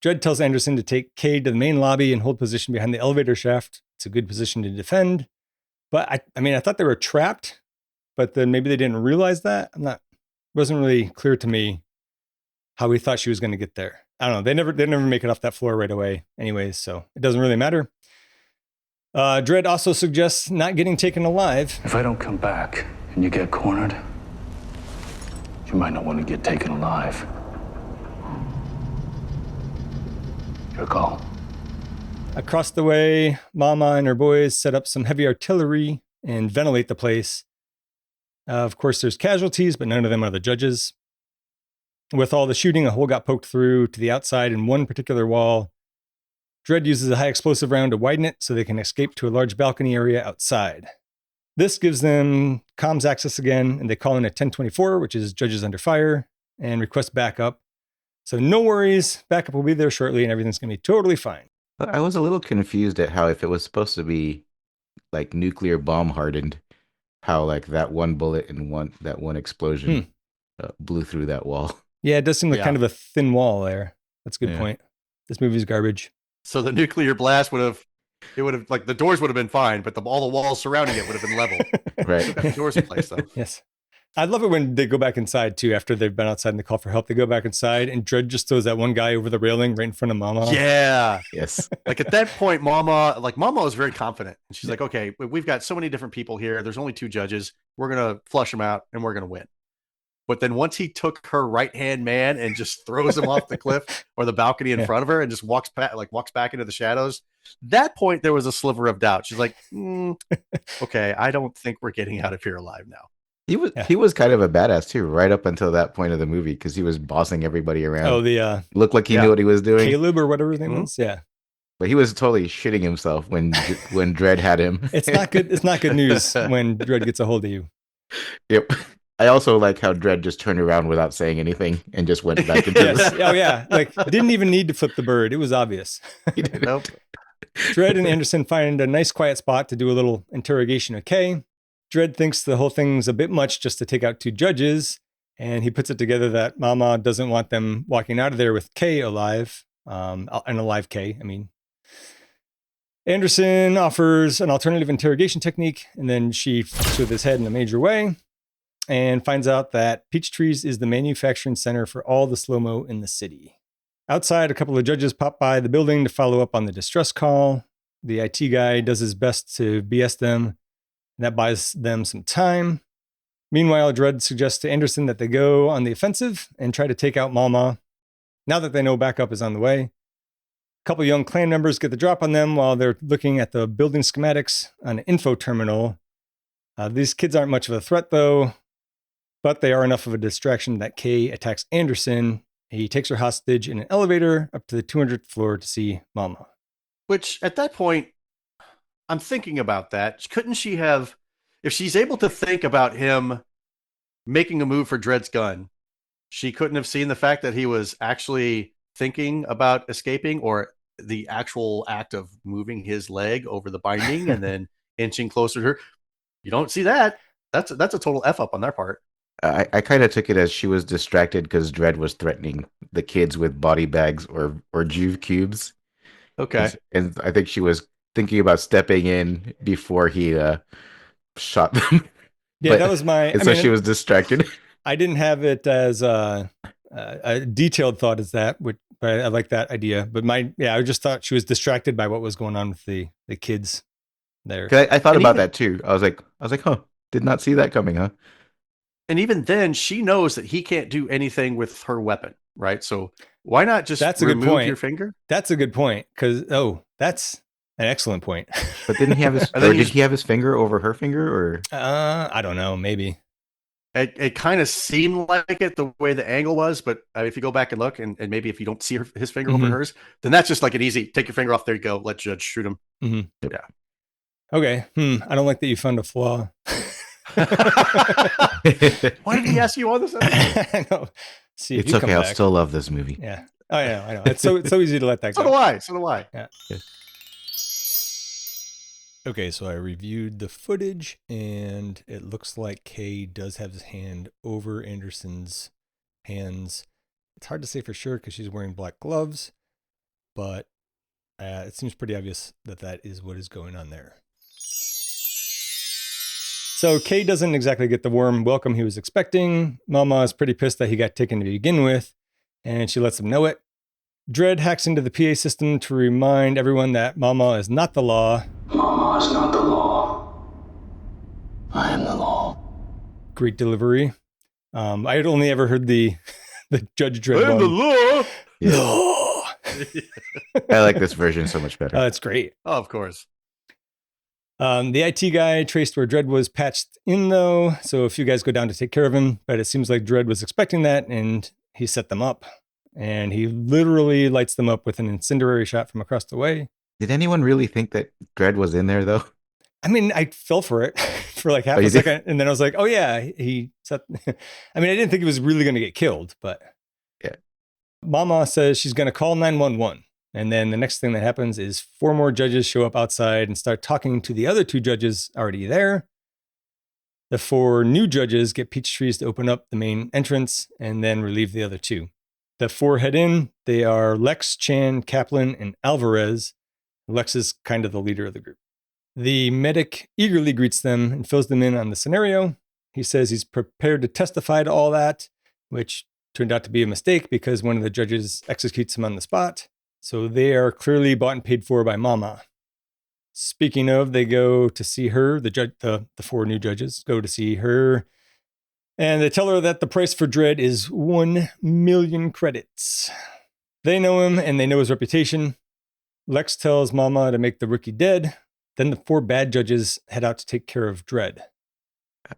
Dredd tells Anderson to take Cade to the main lobby and hold position behind the elevator shaft. It's a good position to defend. But I thought they were trapped, but then maybe they didn't realize that. It wasn't really clear to me how he thought she was going to get there. I don't know. They never make it off that floor right away anyways, so it doesn't really matter. Dredd also suggests not getting taken alive. If I don't come back and you get cornered, you might not want to get taken alive. Your call. Across the way, Mama and her boys set up some heavy artillery and ventilate the place. Of course, there's casualties, but none of them are the judges. With all the shooting, a hole got poked through to the outside in one particular wall. Dredd uses a high explosive round to widen it so they can escape to a large balcony area outside. This gives them comms access again, and they call in a 1024, which is judges under fire, and request backup. So no worries, backup will be there shortly and everything's going to be totally fine. I was a little confused at how, if it was supposed to be like nuclear bomb hardened, how like that one bullet and that one explosion blew through that wall. Yeah, it does seem like kind of a thin wall there. That's a good point. This movie's garbage. So the nuclear blast would have like the doors would have been fine, but all the walls surrounding it would have been level. Right. The doors in place though. Yes. I love it when they go back inside too, after they've been outside and they call for help. They go back inside and Dredd just throws that one guy over the railing right in front of Mama. Yeah. Yes. Like at that point, Mama was very confident. And she's like, okay, we've got so many different people here. There's only 2 judges. We're going to flush them out and we're going to win. But then once he took her right-hand man and just throws him off the cliff or the balcony in front of her and just walks back into the shadows, that point there was a sliver of doubt. She's like, okay, I don't think we're getting out of here alive now. He was kind of a badass too, right up until that point of the movie, because he was bossing everybody around. Oh, looked like he knew what he was doing. Caleb or whatever his name was. Yeah. But he was totally shitting himself when Dredd had him. It's not good. It's not good news when Dredd gets a hold of you. Yep. I also like how Dredd just turned around without saying anything and just went back into Yes. Oh yeah. Like didn't even need to flip the bird. It was obvious. Nope. Dredd and Anderson find a nice quiet spot to do a little interrogation of Kay. Dredd thinks the whole thing's a bit much just to take out 2 judges, and he puts it together that Mama doesn't want them walking out of there with Kay alive, an alive Kay, I mean. Anderson offers an alternative interrogation technique, and then she fucks with his head in a major way, and finds out that Peachtree's is the manufacturing center for all the slo-mo in the city. Outside, a couple of judges pop by the building to follow up on the distress call. The IT guy does his best to BS them, and that buys them some time. Meanwhile, Dredd suggests to Anderson that they go on the offensive and try to take out Mama. Now that they know backup is on the way, a couple young clan members get the drop on them while they're looking at the building schematics on an info terminal. These kids aren't much of a threat, though, but they are enough of a distraction that Kay attacks Anderson. He takes her hostage in an elevator up to the 200th floor to see Mama. Which, at that point, I'm thinking about that. Couldn't she have, if she's able to think about him making a move for Dredd's gun, she couldn't have seen the fact that he was actually thinking about escaping, or the actual act of moving his leg over the binding and then inching closer to her. You don't see that. That's a total F up on their part. I kind of took it as she was distracted because Dredd was threatening the kids with body bags or Juve cubes. Okay. And I think she was thinking about stepping in before he shot them. Yeah, that was my... So she was distracted. I didn't have it as a detailed thought as that, but I like that idea. But I just thought she was distracted by what was going on with the kids there. I thought about that too. I was like, huh, did not see that coming, huh? And even then, she knows that he can't do anything with her weapon, right? So why not just remove your finger? That's a good point. Because that's an excellent point. But didn't he have his? Did he have his finger over her finger, or? I don't know. Maybe. It kind of seemed like it the way the angle was, but if you go back and look, and maybe if you don't see his finger over hers, then that's just like an easy, take your finger off, there you go, let Judge shoot him. Mm-hmm. Yeah. Okay. I don't like that you found a flaw. Why did he ask you all this? I know. See, it's okay. I'll still love this movie. Yeah. Oh, I know. It's so easy to let that go. So do I. Yeah. Okay, so I reviewed the footage, and it looks like Kay does have his hand over Anderson's hands. It's hard to say for sure because she's wearing black gloves, but it seems pretty obvious that is what is going on there. So Kay doesn't exactly get the warm welcome he was expecting. Mama is pretty pissed that he got taken to begin with, and she lets him know it. Dredd hacks into the PA system to remind everyone that Mama is not the law. Mama is not the law. I am the law. Great delivery. I had only ever heard the Judge Dredd one. I am the law. Yeah. Law. I like this version so much better. That's great. Oh, of course. The IT guy traced where Dredd was patched in, though, so a few guys go down to take care of him, but it seems like Dredd was expecting that, and he set them up. And he literally lights them up with an incendiary shot from across the way. Did anyone really think that Dredd was in there, though? I mean, I fell for it for like half a second, and then I was like, oh yeah, he set... I mean, I didn't think he was really going to get killed, but... Yeah. Mama says she's going to call 911. And then the next thing that happens is 4 more judges show up outside and start talking to the other 2 judges already there. The 4 new judges get peach trees to open up the main entrance and then relieve the other 2. The 4 head in. They are Lex, Chan, Kaplan, and Alvarez. Lex is kind of the leader of the group. The medic eagerly greets them and fills them in on the scenario. He says he's prepared to testify to all that, which turned out to be a mistake because one of the judges executes him on the spot. So they are clearly bought and paid for by Mama. Speaking of, they go to see her. The 4 new judges go to see her. And they tell her that the price for Dredd is 1 million credits. They know him and they know his reputation. Lex tells Mama to make the rookie dead. Then the 4 bad judges head out to take care of Dredd.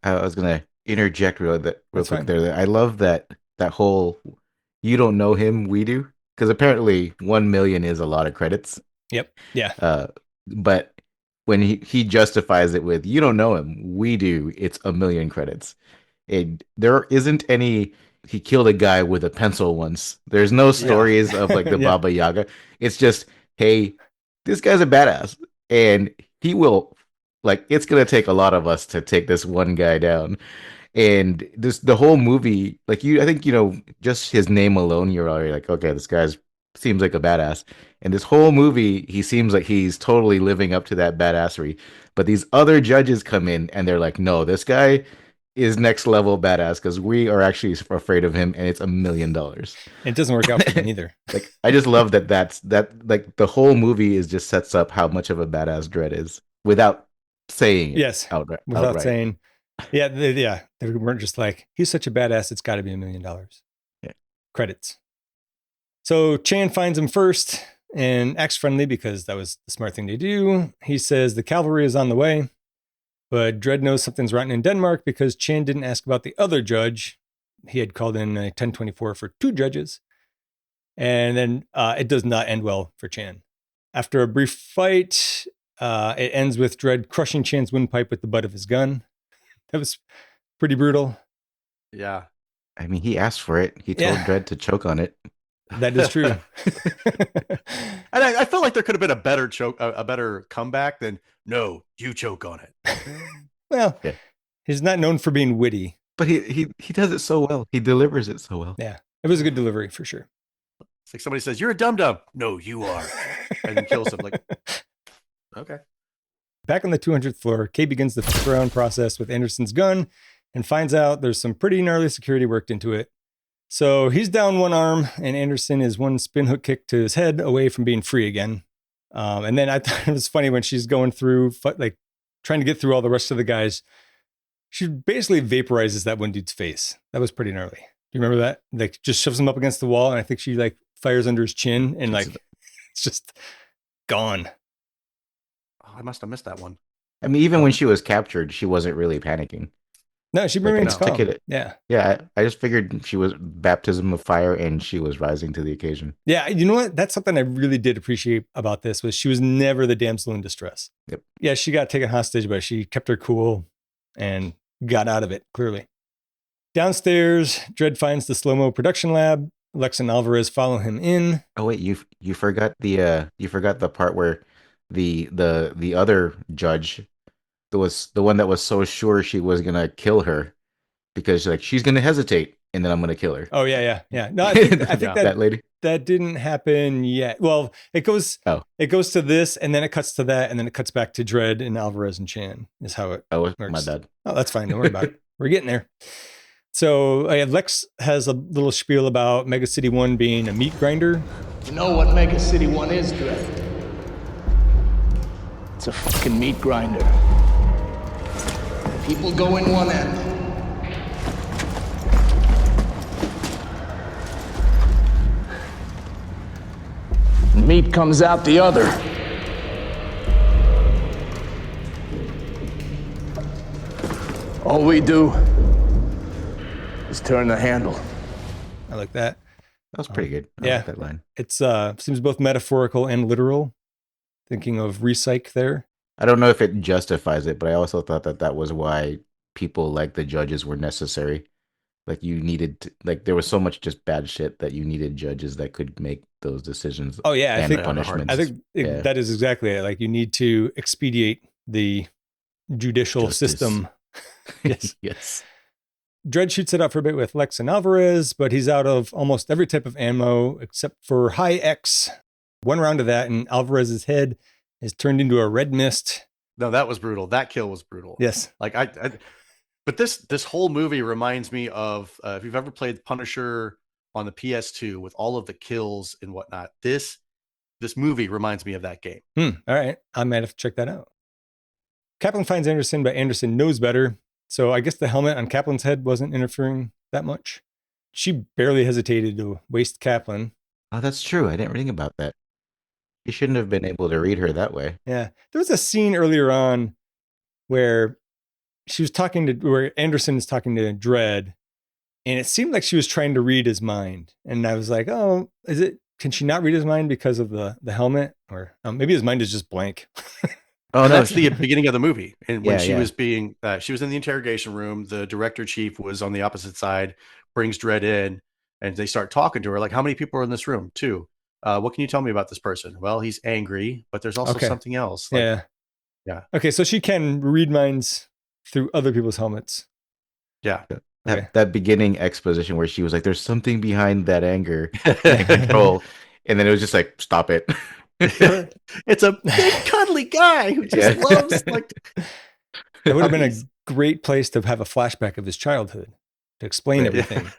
I was going to interject real quick there. I love that whole, you don't know him, we do. Because apparently 1 million is a lot of credits. Yep. Yeah. But when he justifies it with, you don't know him, we do, it's 1 million credits. There isn't any, he killed a guy with a pencil once. There's no stories of like the Baba Yaga. It's just, hey, this guy's a badass. And he will, like, it's going to take a lot of us to take this one guy down. And the whole movie, like I think, just his name alone, you're already like, okay, this guy seems like a badass. And this whole movie, he seems like he's totally living up to that badassery. But these other judges come in and they're like, no, this guy is next level badass because we are actually afraid of him, and it's $1 million. It doesn't work out for me either. Like, I just love that like the whole movie just sets up how much of a badass Dredd is without saying it. Yes, outright. Without saying. Yeah, they weren't just like, he's such a badass, it's got to be $1 million. Yeah. Credits. So Chan finds him first and acts friendly because that was the smart thing to do. He says the cavalry is on the way, but Dredd knows something's rotten in Denmark because Chan didn't ask about the other judge. He had called in a 1024 for 2 judges. And then it does not end well for Chan. After a brief fight, it ends with Dredd crushing Chan's windpipe with the butt of his gun. That was pretty brutal. Yeah. I mean, he asked for it. He told Dredd to choke on it. That is true. And I felt like there could have been a better comeback than, no, you choke on it. Well, he's not known for being witty. But he does it so well. He delivers it so well. Yeah, it was a good delivery for sure. It's like somebody says, you're a dum-dum. No, you are. And then kills him. Like, okay. Back on the 200th floor, Kay begins the throw-down process with Anderson's gun and finds out there's some pretty gnarly security worked into it. So he's down one arm, and Anderson is one spin hook kick to his head away from being free again. And then I thought it was funny when she's going through, like, trying to get through all the rest of the guys. She basically vaporizes that one dude's face. That was pretty gnarly. Do you remember that? Like, just shoves him up against the wall, and I think she, like, fires under his chin, and, like, it's just gone. Oh, I must have missed that one. I mean, even when she was captured, she wasn't really panicking. No, she remains calm. Yeah. I just figured she was baptism of fire and she was rising to the occasion. Yeah, you know what? That's something I really did appreciate about this was she was never the damsel in distress. Yep. Yeah, she got taken hostage, but she kept her cool and got out of it, clearly. Downstairs, Dredd finds the slo-mo production lab. Lex and Alvarez follow him in. Oh wait, you forgot the part where the other judge, was the one that was so sure she was gonna kill her because she's gonna hesitate and then I'm gonna kill her. Oh yeah. No, I think that lady. That didn't happen yet. Well, it goes to this and then it cuts to that and then it cuts back to Dredd and Alvarez and Chan is how it works. My bad. Oh, that's fine. Don't worry about it. We're getting there. So Lex has a little spiel about Mega City 1 being a meat grinder. You know what Mega City 1 is, Dredd? It's a fucking meat grinder. People go in one end. Meat comes out the other. All we do is turn the handle. I like that. That was pretty good. I like that line. It's seems both metaphorical and literal. Thinking of recyc there. I don't know if it justifies it, but I also thought that was why people like the judges were necessary. Like you needed to, there was so much just bad shit that you needed judges that could make those decisions. Oh yeah, and punishments. I think that is exactly it. Like you need to expedite the judicial system. Yes. Yes. Dredd shoots it out for a bit with Lex and Alvarez, but he's out of almost every type of ammo except for high X. One round of that, and Alvarez's head is turned into a red mist. No, that was brutal. That kill was brutal. Yes. But this whole movie reminds me of if you've ever played Punisher on the PS2 with all of the kills and whatnot. This movie reminds me of that game. All right, I might have to check that out. Kaplan finds Anderson, but Anderson knows better. So I guess the helmet on Kaplan's head wasn't interfering that much. She barely hesitated to waste Kaplan. Oh, that's true. I didn't think about that. You shouldn't have been able to read her that way. Yeah. There was a scene earlier on where where Anderson is talking to Dredd, and it seemed like she was trying to read his mind. And I was like, oh, can she not read his mind because of the helmet? Or maybe his mind is just blank. Oh, no, that's the beginning of the movie. And when she was she was in the interrogation room, the director chief was on the opposite side, brings Dredd in, and they start talking to her. Like, how many people are in this room? 2. What can you tell me about this person? Well, he's angry, but there's also something else. Yeah. Okay, so she can read minds through other people's helmets. Yeah. That beginning exposition where she was like, there's something behind that anger and control. And then it was just like, stop it. It's a big cuddly guy who just loves It would have been a great place to have a flashback of his childhood to explain everything.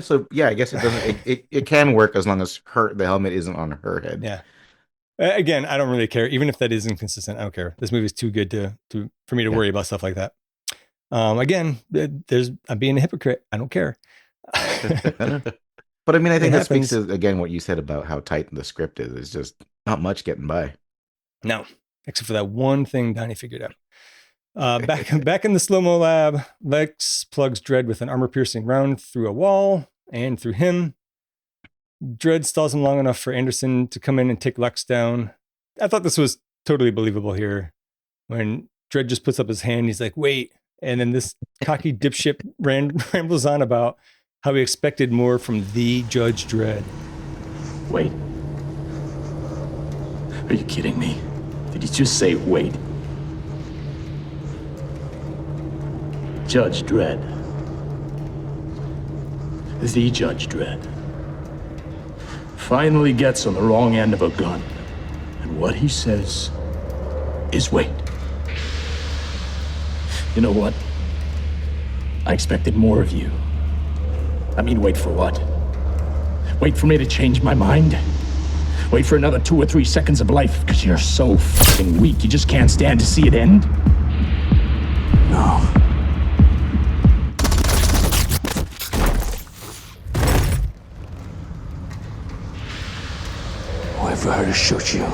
So I guess it doesn't. It can work as long as the helmet isn't on her head. Yeah. Again, I don't really care. Even if that is inconsistent, I don't care. This movie's too good for me to worry about stuff like that. Again, I'm being a hypocrite. I don't care. But I mean, I think that speaks to, again, what you said about how tight the script is. It's just not much getting by. No, except for that one thing Donnie figured out. Back in the slo-mo lab, Lex plugs Dredd with an armor-piercing round through a wall and through him. Dredd stalls him long enough for Anderson to come in and take Lex down. I thought this was totally believable here. When Dredd just puts up his hand, he's like, wait. And then this cocky dipshit rambles on about how he expected more from the Judge Dredd. Wait. Are you kidding me? Did he just say wait? Judge Dredd. The Judge Dredd. Finally gets on the wrong end of a gun. And what he says is wait. You know what? I expected more of you. I mean, wait for what? Wait for me to change my mind? Wait for another 2 or 3 seconds of life because you're so fucking weak you just can't stand to see it end? No. Wait for her to shoot you.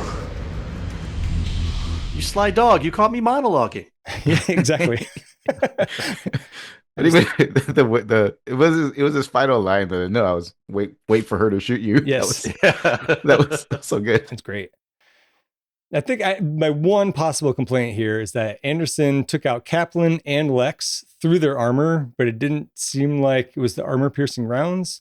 You sly dog, you caught me monologuing. Yeah, exactly. But even it was his final line. But no, I was wait for her to shoot you. Yes, that was so good. It's great. I think my one possible complaint here is that Anderson took out Kaplan and Lex through their armor, but it didn't seem like it was the armor-piercing rounds.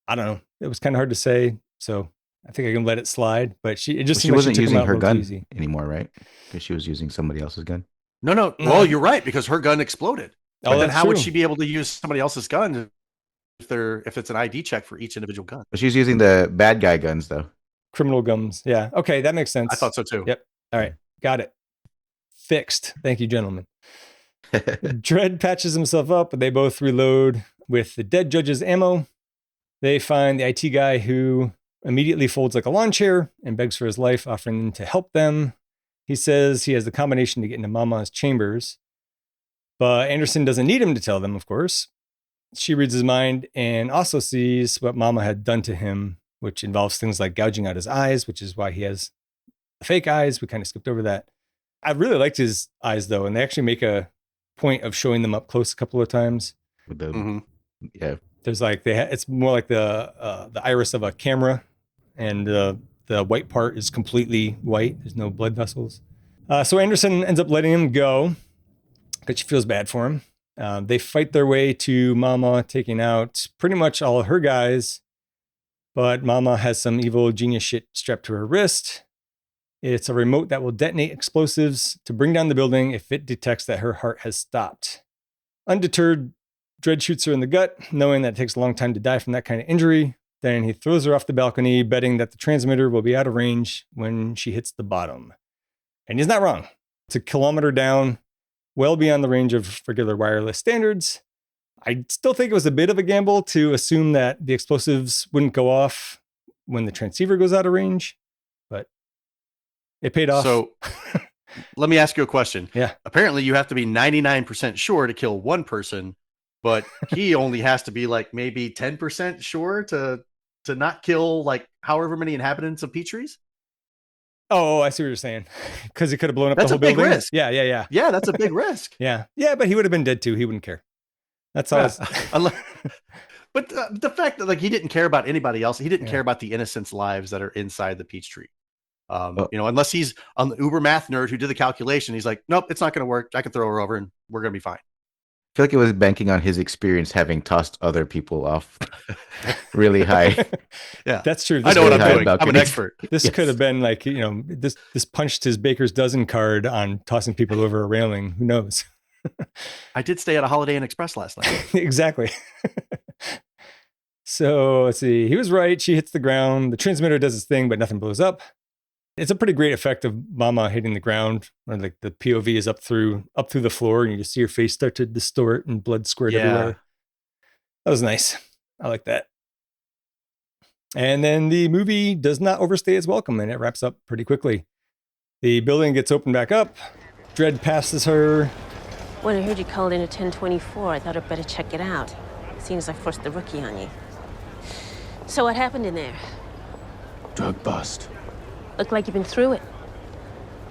I don't know. It was kind of hard to say, so I think I can let it slide. But she wasn't using her gun anymore, right? Because she was using somebody else's gun. No. Well, you're right, because her gun exploded. But then how would she be able to use somebody else's gun if it's an ID check for each individual gun? But she's using the bad guy guns, though. Criminal guns. Yeah. Okay, that makes sense. I thought so too. Yep. All right. Got it. Fixed. Thank you, gentlemen. Dredd patches himself up, and they both reload with the dead judge's ammo. They find the IT guy, who immediately folds like a lawn chair and begs for his life, offering them to help them. He says he has the combination to get into Mama's chambers. But Anderson doesn't need him to tell them, of course. She reads his mind and also sees what Mama had done to him, which involves things like gouging out his eyes, which is why he has fake eyes. We kind of skipped over that. I really liked his eyes, though, and they actually make a point of showing them up close a couple of times. With the, yeah, there's like it's more like the iris of a camera, and the white part is completely white. There's no blood vessels. So Anderson ends up letting him go, because she feels bad for him. They fight their way to Mama, taking out pretty much all of her guys. But Mama has some evil genius shit strapped to her wrist. It's a remote that will detonate explosives to bring down the building if it detects that her heart has stopped. Undeterred, Dredd shoots her in the gut, knowing that it takes a long time to die from that kind of injury. Then he throws her off the balcony, betting that the transmitter will be out of range when she hits the bottom. And he's not wrong. It's a kilometer down, well beyond the range of regular wireless standards. I still think it was a bit of a gamble to assume that the explosives wouldn't go off when the transceiver goes out of range, but it paid off. So let me ask you a question. Yeah. Apparently you have to be 99% sure to kill one person, but he only has to be like maybe 10% sure to not kill like however many inhabitants of Petrie's. Oh, I see what you're saying. Because he could have blown up the whole building. Risk. Yeah. Yeah, that's a big risk. Yeah, but he would have been dead too. He wouldn't care. That's all. Yeah. But the fact that like he didn't care about anybody else, he didn't care about the innocents' lives that are inside the Peachtree. Unless he's on the uber math nerd who did the calculation, he's like, nope, it's not going to work. I can throw her over and we're going to be fine. I feel like it was banking on his experience having tossed other people off really high. Yeah, that's true. I know what I'm doing. I'm an expert. This could have been like, this punched his Baker's dozen card on tossing people over a railing. Who knows? I did stay at a Holiday Inn Express last night. Exactly. So let's see. He was right. She hits the ground. The transmitter does its thing, but nothing blows up. It's a pretty great effect of Mama hitting the ground, where like the POV is up through the floor, and you just see her face start to distort and blood squirt everywhere. That was nice. I like that. And then the movie does not overstay its welcome, and it wraps up pretty quickly. The building gets opened back up. Dredd passes her. When I heard you called in a 1024, I thought I'd better check it out. Seeing as I forced the rookie on you. So what happened in there? Drug bust. Looked like you've been through it.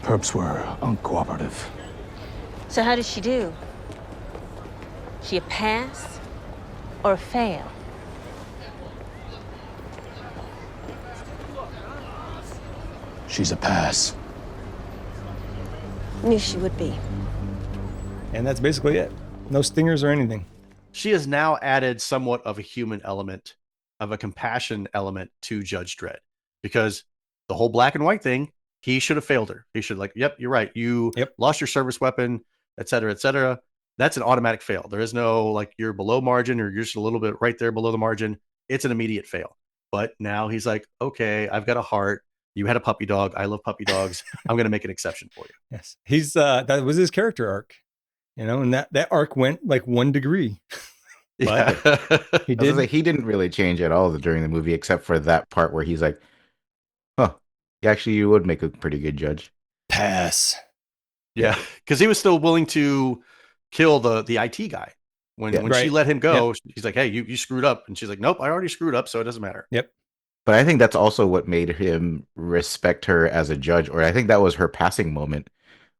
Perps were uncooperative. So how did she do? She a pass or a fail? She's a pass. Knew she would be. And that's basically it. No stingers or anything. She has now added somewhat of a human element, of a compassion element to Judge Dredd, because the whole black and white thing, he should have failed her. He should yep, you're right. You lost your service weapon, et cetera, et cetera. That's an automatic fail. There is no like you're below margin or you're just a little bit right there below the margin. It's an immediate fail. But now he's like, okay, I've got a heart. You had a puppy dog. I love puppy dogs. I'm going to make an exception for you. Yes. He's that was his character arc, and that arc went like 1 degree. But he didn't really change at all during the movie, except for that part where he's like, huh, actually you would make a pretty good judge. Pass. Yeah. Cause he was still willing to kill the IT guy when she let him go. He's like, hey, you screwed up. And she's like, nope, I already screwed up. So it doesn't matter. Yep. But I think that's also what made him respect her as a judge, or I think that was her passing moment.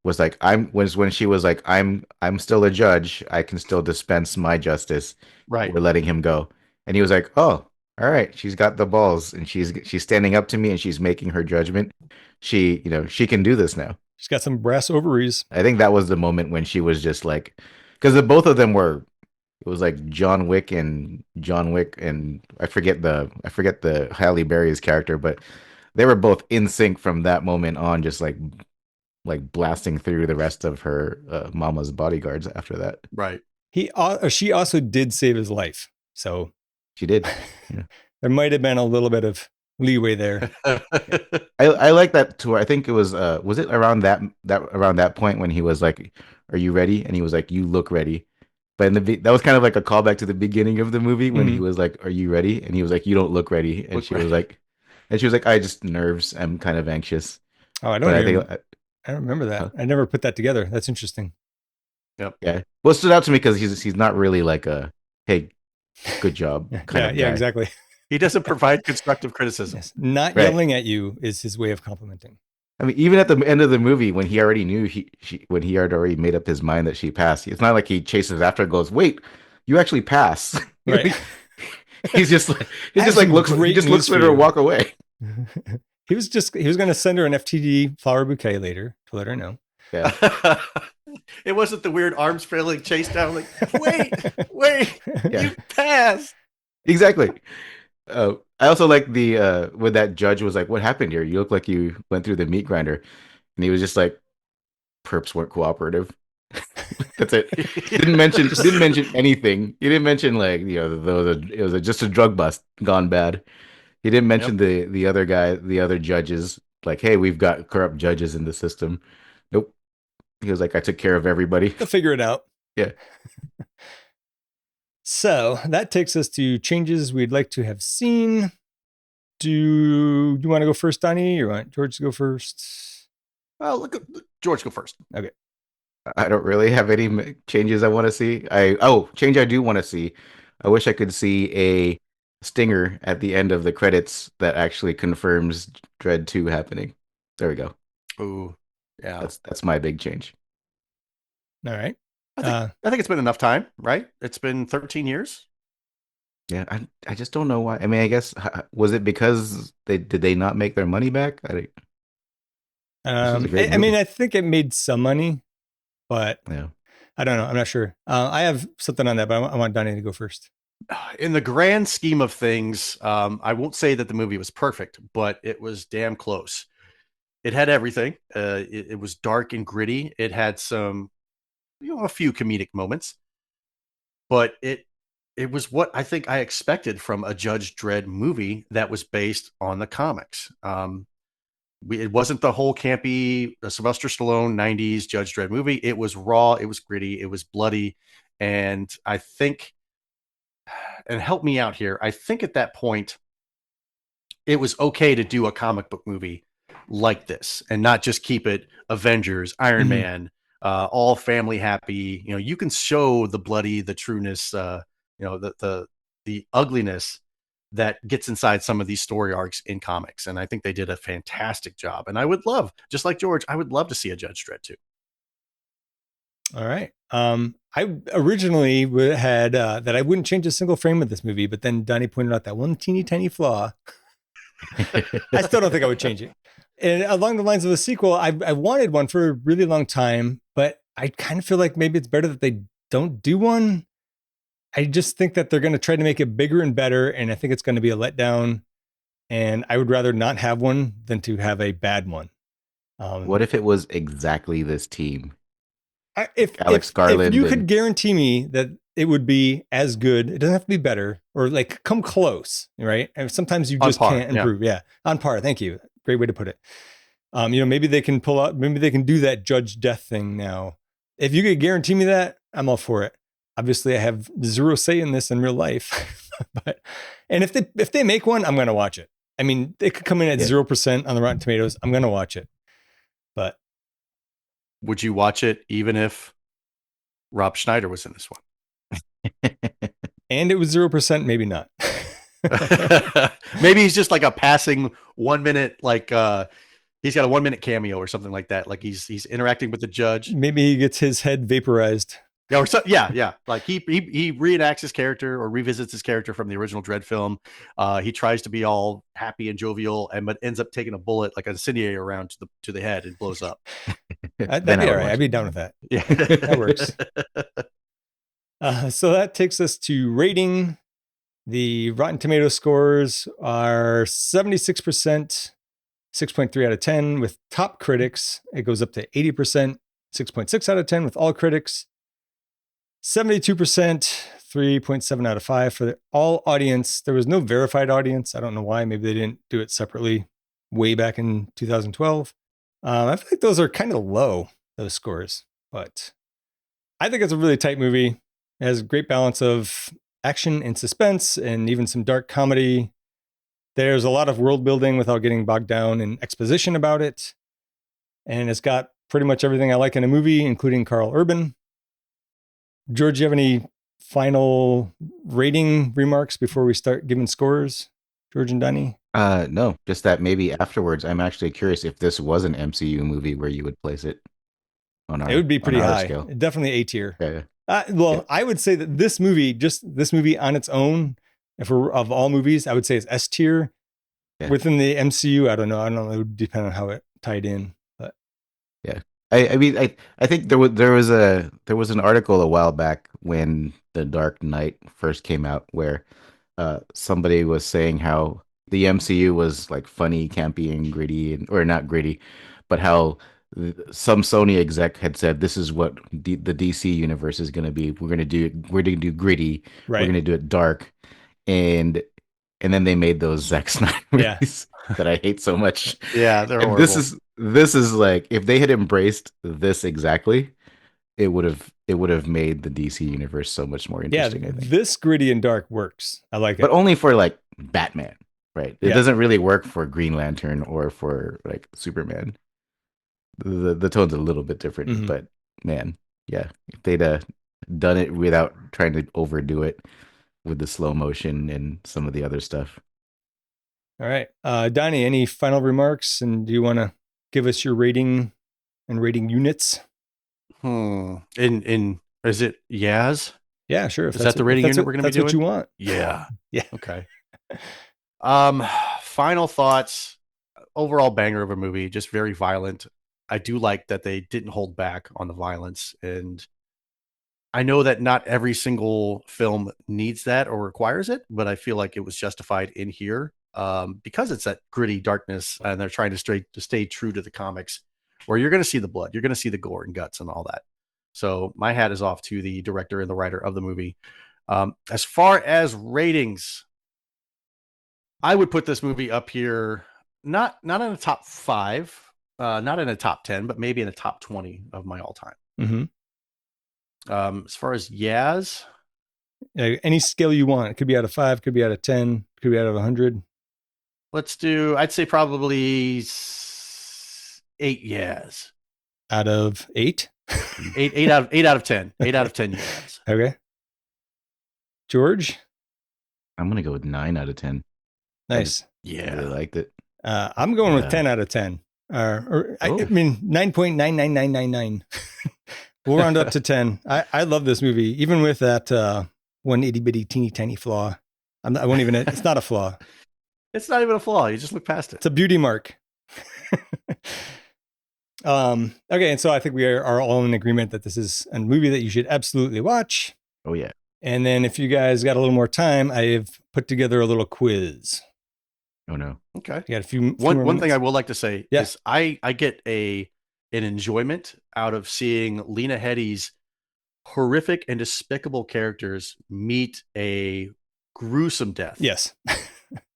Was like when she was like, I'm still a judge. I can still dispense my justice. Right. We're letting him go, and he was like, oh, all right. She's got the balls, and she's standing up to me, and she's making her judgment. She can do this now. She's got some brass ovaries. I think that was the moment when she was just like, because the both of them were. It was like John Wick, and I forget the Halle Berry's character, but they were both in sync from that moment on, just like blasting through the rest of her mama's bodyguards after that. Right. She also did save his life, so she did. Yeah. There might have been a little bit of leeway there. I like that too. I think it was it around that point when he was like, "Are you ready?" And he was like, "You look ready." But that was kind of like a callback to the beginning of the movie when he was like, "Are you ready?" And he was like, "You don't look ready." And she was like, "I just nerves. I'm kind of anxious." Oh, I don't remember that. I never put that together. That's interesting. Yep. Yeah. Well, it stood out to me because he's not really like a, hey, good job. Yeah, exactly. He doesn't provide constructive criticism. Yes. Not yelling at you is his way of complimenting. I mean, even at the end of the movie, when he already knew when he had already made up his mind that she passed, it's not like he chases after and goes, "Wait, you actually pass." Right. he just looks at her and walk away. He was going to send her an FTD flower bouquet later to let her know. Yeah. It wasn't the weird arms flailing chase down. Like, wait, you passed. Exactly. I also like the when that judge was like, "What happened here? You look like you went through the meat grinder," and he was just like, "Perps weren't cooperative." That's it. Didn't mention anything. He didn't mention like it was just a drug bust gone bad. He didn't mention the other guy, the other judges. Like, hey, we've got corrupt judges in the system. Nope. He was like, I took care of everybody. They'll figure it out. Yeah. So that takes us to changes we'd like to have seen. Do you want to go first, Donnie, or you want George to go first? Well, George go first. Okay. I don't really have any changes I want to see. Change I do want to see. I wish I could see a stinger at the end of the credits that actually confirms Dredd 2 happening. There we go. Ooh, yeah. That's my big change. All right. I think it's been enough time, right? It's been 13 years. Yeah, I just don't know why. I mean, I guess was it because did they not make their money back? I mean, I think it made some money, but yeah, I don't know. I'm not sure. I have something on that, but I want Donnie to go first. In the grand scheme of things, I won't say that the movie was perfect, but it was damn close. It had everything. It was dark and gritty. It had some, a few comedic moments, but it was what I think I expected from a Judge Dredd movie that was based on the comics. It wasn't the whole campy Sylvester Stallone 90s Judge Dredd movie. It was raw. It was gritty. It was bloody. And I think, and help me out here, I think at that point, it was okay to do a comic book movie like this and not just keep it Avengers, Iron Man, all family happy. You know, you can show the bloody, the trueness, the ugliness that gets inside some of these story arcs in comics. And I think they did a fantastic job. And I would love, just like George, I would love to see a Judge Dredd 2. All right. I originally had that I wouldn't change a single frame of this movie, but then Donnie pointed out that one teeny tiny flaw. I still don't think I would change it. And along the lines of a sequel, I wanted one for a really long time, but I kind of feel like maybe it's better that they don't do one. I just think that they're going to try to make it bigger and better, and I think it's going to be a letdown. And I would rather not have one than to have a bad one. What if it was exactly this team? If Alex Garland, if you could guarantee me that it would be as good, it doesn't have to be better or like come close, right? And sometimes you just can't improve. Yeah, on par. Thank you. Great way to put it. Maybe they can maybe they can do that Judge Death thing now. If you could guarantee me that, I'm all for it. Obviously, I have zero say in this in real life, and if they make one, I'm going to watch it. I mean, it could come in at 0% on the Rotten Tomatoes. I'm going to watch it. But would you watch it even if Rob Schneider was in this one? And it was 0%, maybe not. Maybe he's just like a passing 1 minute, like he's got a 1 minute cameo or something like that. Like he's interacting with the judge. Maybe he gets his head vaporized. Yeah, or yeah. Like he reenacts his character or revisits his character from the original Dredd film. He tries to be all happy and jovial, but ends up taking a bullet, like an incendiary round to the head, and blows up. That'd be all right. I'd be down with that. Yeah, that works. So that takes us to rating. The Rotten Tomato scores are 76%, 6.3 out of 10 with top critics. It goes up to 80%, 6.6 out of 10 with all critics. 72%, 3.7 out of 5 for the all audience. There was no verified audience. I don't know why. Maybe they didn't do it separately way back in 2012. I feel like those are kind of low, those scores. But I think it's a really tight movie. It has a great balance of action and suspense and even some dark comedy. There's a lot of world building without getting bogged down in exposition about it. And it's got pretty much everything I like in a movie, including Carl Urban. George, you have any final rating remarks before we start giving scores? George and Donnie? No, just that maybe afterwards, I'm actually curious if this was an MCU movie where you would place it on our. It would be pretty high. Scale. Definitely A tier. Yeah. I would say that this movie on its own, of all movies, I would say it's S tier. Yeah. Within the MCU, I don't know. It would depend on how it tied in. But yeah. I mean, I think there was an article a while back when The Dark Knight first came out where somebody was saying how the MCU was like funny, campy, and gritty, or not gritty, but how some Sony exec had said this is what the DC universe is going to be. We're going to do gritty. Right. We're going to do it dark, and then they made those Zack Snyder movies that I hate so much. Yeah, they're horrible. This is like if they had embraced this exactly, it would have made the DC universe so much more interesting. I think this gritty and dark works. I like it, but only for like Batman, right? It doesn't really work for Green Lantern or for like Superman. The tone's a little bit different, but man, yeah, if they'd done it without trying to overdo it with the slow motion and some of the other stuff. All right, Donnie, any final remarks? And do you want to give us your rating and rating units? In is it Yaz? Yeah, sure. Is that the rating unit we're going to be doing? That's what you want. Yeah. Yeah. Okay. Final thoughts. Overall banger of a movie. Just very violent. I do like that they didn't hold back on the violence, and I know that not every single film needs that or requires it, but I feel like it was justified in here because it's that gritty darkness, and they're trying to stay true to the comics, where you're going to see the blood, you're going to see the gore and guts and all that. So my hat is off to the director and the writer of the movie. As far as ratings, I would put this movie up here, not in a top 5. Not in a top 10, but maybe in a top 20 of my all time. Mm-hmm. As far as Yaz, any scale you want. It could be out of 5, could be out of 10, could be out of 100. I'd say probably 8 Yaz. Out of 8? 8 out of 10. 8 out of 10 unibs. Okay. George? I'm going to go with 9 out of 10. Nice. I really liked it. I'm going with 10 out of 10. I mean, 9.99999. We'll round up to 10. I love this movie, even with that one itty bitty teeny tiny flaw. I won't even, it's not a flaw. It's not even a flaw. You just look past it. It's a beauty mark. Okay. And so I think we are all in agreement that this is a movie that you should absolutely watch. Oh, yeah. And then if you guys got a little more time, I have put together a little quiz. Oh, no. Okay. You got a few one thing I would like to say is I get an enjoyment out of seeing Lena Headey's horrific and despicable characters meet a gruesome death. Yes.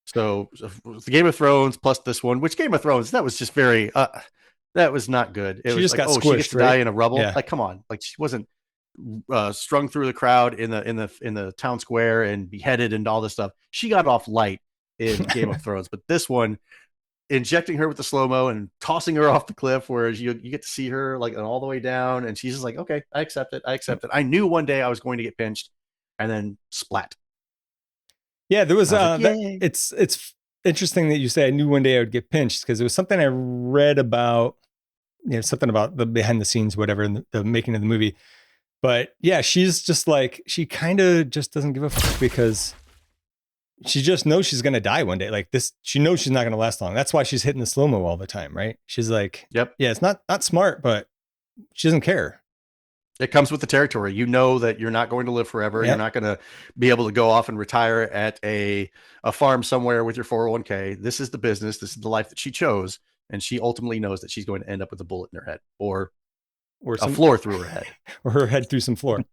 So the Game of Thrones plus this one, which Game of Thrones, that was just very, that was not good. It she was just like, got squished, she gets to die in a rubble. Yeah. Like, come on. Like she wasn't strung through the crowd in the town square and beheaded and all this stuff. She got off light in Game of Thrones, but this one, injecting her with the slow-mo and tossing her off the cliff, whereas you get to see her like all the way down, and she's just like, okay, I accept it. I knew one day I was going to get pinched, and then splat. Yeah, there was it's interesting that you say I knew one day I would get pinched, because it was something I read about, something about the behind the scenes, whatever, in the making of the movie. But yeah, she's just like, she kind of just doesn't give a fuck, because she just knows she's going to die one day. Like this, she knows she's not going to last long. That's why she's hitting the slow-mo all the time, right? She's like, yep. Yeah, it's not smart, but she doesn't care. It comes with the territory. You know that you're not going to live forever. Yep. You're not going to be able to go off and retire at a farm somewhere with your 401k. This is the business. This is the life that she chose. And she ultimately knows that she's going to end up with a bullet in her head or a floor through her head. Or her head through some floor.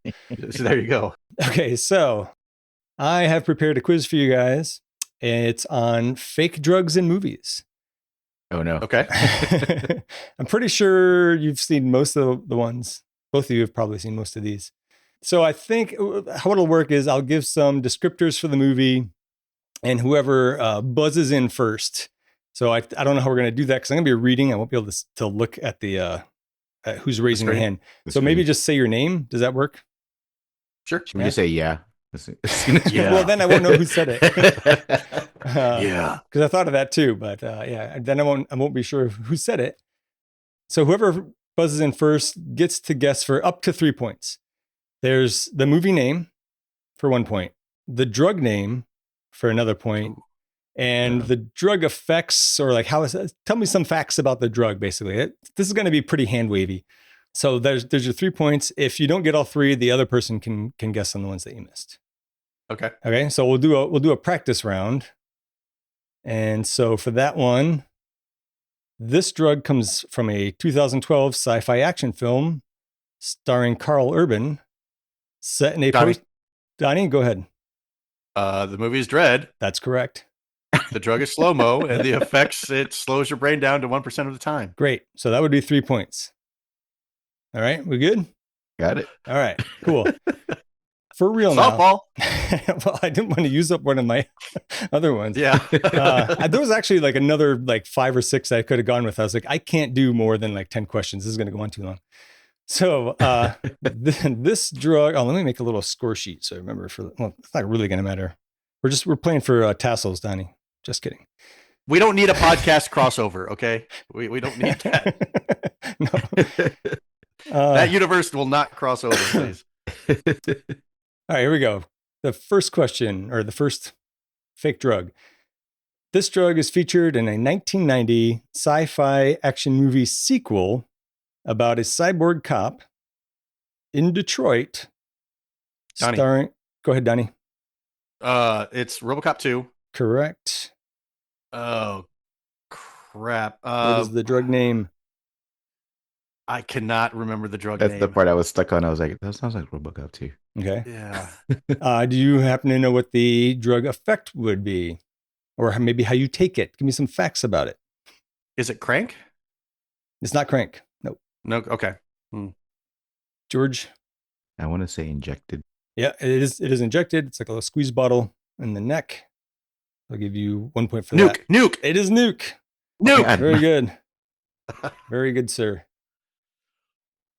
So there you go. Okay, so I have prepared a quiz for you guys. It's on fake drugs in movies. Oh, no. Okay. I'm pretty sure you've seen most of the ones. Both of you have probably seen most of these. So I think how it'll work is I'll give some descriptors for the movie, and whoever buzzes in first. So I don't know how we're going to do that, because I'm going to be reading. I won't be able to look at the who's raising their hand. So maybe just say your name. Does that work? Sure. Should we just say yeah? Yeah. Well, then I won't know who said it. Yeah. Because I thought of that too, but yeah, then I won't be sure who said it. So whoever buzzes in first gets to guess for up to 3 points. There's the movie name for 1 point, the drug name for another point, and the drug effects, or like tell me some facts about the drug, basically. This is going to be pretty hand wavy. So there's your 3 points. If you don't get all three, the other person can guess on the ones that you missed. Okay. Okay. So we'll do a practice round. And so for that one, this drug comes from a 2012 sci-fi action film starring Carl Urban, set in a Donnie, go ahead. The movie is Dredd. That's correct. The drug is slow-mo, and the effects, it slows your brain down to 1% of the time. Great. So that would be 3 points. All right. We good? Got it. All right. Cool. For real Softball. Now. Well, I didn't want to use up one of my other ones. Yeah. There was actually like another 5 or 6 I could have gone with. I was like, I can't do more than 10 questions. This is going to go on too long. So this drug, let me make a little score sheet. So I remember it's not really going to matter. We're playing for tassels, Donnie. Just kidding. We don't need a podcast crossover. Okay. We don't need that. No. That universe will not cross over, please. All right, here we go. The first question, or the first fake drug. This drug is featured in a 1990 sci-fi action movie sequel about a cyborg cop in Detroit. Donnie. Go ahead, Donnie. It's RoboCop 2. Correct. Oh, crap. What is the drug name? I cannot remember the drug name. That's the part I was stuck on. I was like, that sounds like RoboCop 2. Okay. Yeah. Do you happen to know what the drug effect would be? Or maybe how you take it? Give me some facts about it. Is it crank? It's not crank. Nope. No. Okay. George? I want to say injected. Yeah, it is injected. It's like a little squeeze bottle in the neck. I'll give you 1 point for that. Nuke. It is nuke. Nuke. Very good. Very good, sir.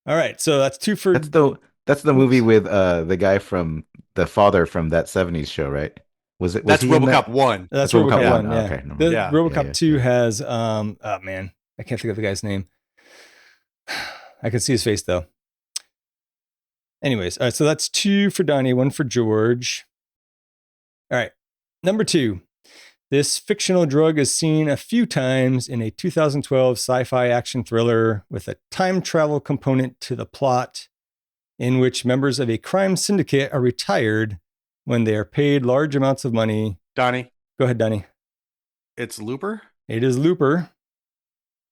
All right, so that's two for. That's the movie with the guy from the father from that '70s show, right? Was That's he in RoboCop that? 1. That's RoboCop 1. Oh, Yeah. okay. RoboCop 2 has oh man, I can't think of the guy's name. I can see his face though. Anyways, all right, so that's 2 for Donnie, 1 for George. All right, number 2. This fictional drug is seen a few times in a 2012 sci-fi action thriller with a time travel component to the plot, in which members of a crime syndicate are retired when they are paid large amounts of money. Donnie. Go ahead, Donnie. It's Looper? It is Looper.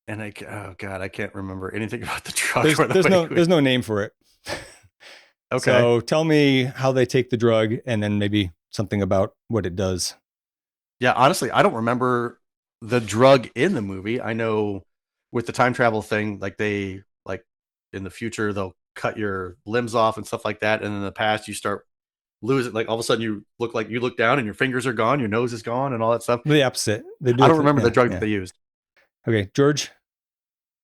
And I can't remember anything about the drug. There's no name for it. Okay. So tell me how they take the drug and then maybe something about what it does. Yeah, honestly, I don't remember the drug in the movie. I know with the time travel thing, like they in the future they'll cut your limbs off and stuff like that, and in the past you start losing. Like all of a sudden you look down and your fingers are gone, your nose is gone, and all that stuff. The opposite. I don't remember the drug that they used. Okay, George.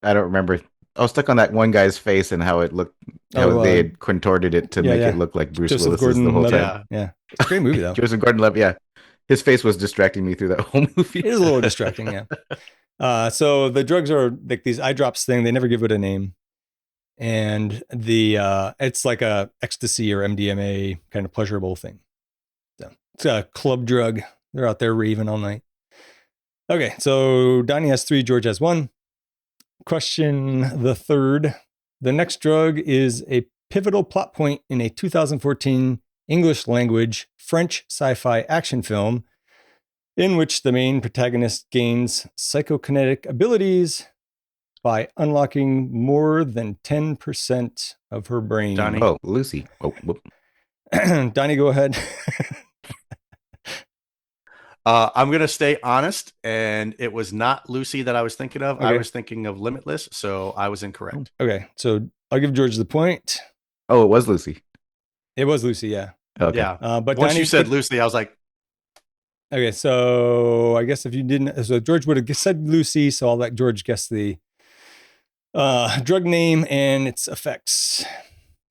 I don't remember. I was stuck on that one guy's face and how it looked. How they had contorted it to make it look like Bruce Willis the whole time. Yeah, it's a great movie though. Joseph Gordon-Levitt. Yeah. His face was distracting me through that whole movie. It is a little distracting, yeah. So the drugs are like these eye drops thing. They never give it a name. And it's like a ecstasy or MDMA kind of pleasurable thing. So it's a club drug. They're out there raving all night. Okay, so Donnie has 3, George has 1. Question the third. The next drug is a pivotal plot point in a 2014 English language French sci-fi action film in which the main protagonist gains psychokinetic abilities by unlocking more than 10% of her brain. Donnie. Oh, Lucy. Oh, Donnie, go ahead. I'm going to stay honest, and it was not Lucy that I was thinking of. Okay. I was thinking of Limitless, so I was incorrect. Okay, so I'll give George the point. Oh, it was Lucy. It was Lucy, yeah. Okay. Yeah. But once Donnie, you said Lucy, I was like, okay, so I guess if you didn't, so George would have said Lucy, so I'll let George guess the drug name and its effects.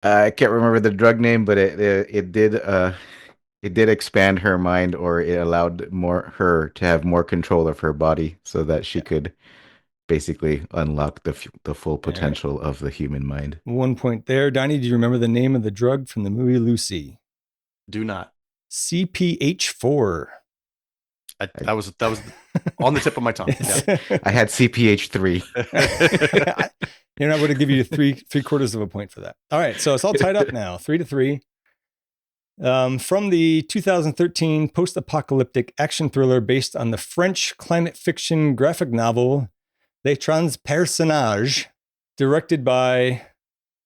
I can't remember the drug name, but it did expand her mind, or it allowed her to have more control of her body, so that she could basically unlock the full potential of the human mind. 1 point there. Donnie, do you remember the name of the drug from the movie Lucy? do not. CPH4. That was on the tip of my tongue. Yeah. I had CPH3. I would have given you three quarters of a point for that. All right, so it's all tied up now, 3-3. From the 2013 post-apocalyptic action thriller based on the French climate fiction graphic novel Les Transpersonages, directed by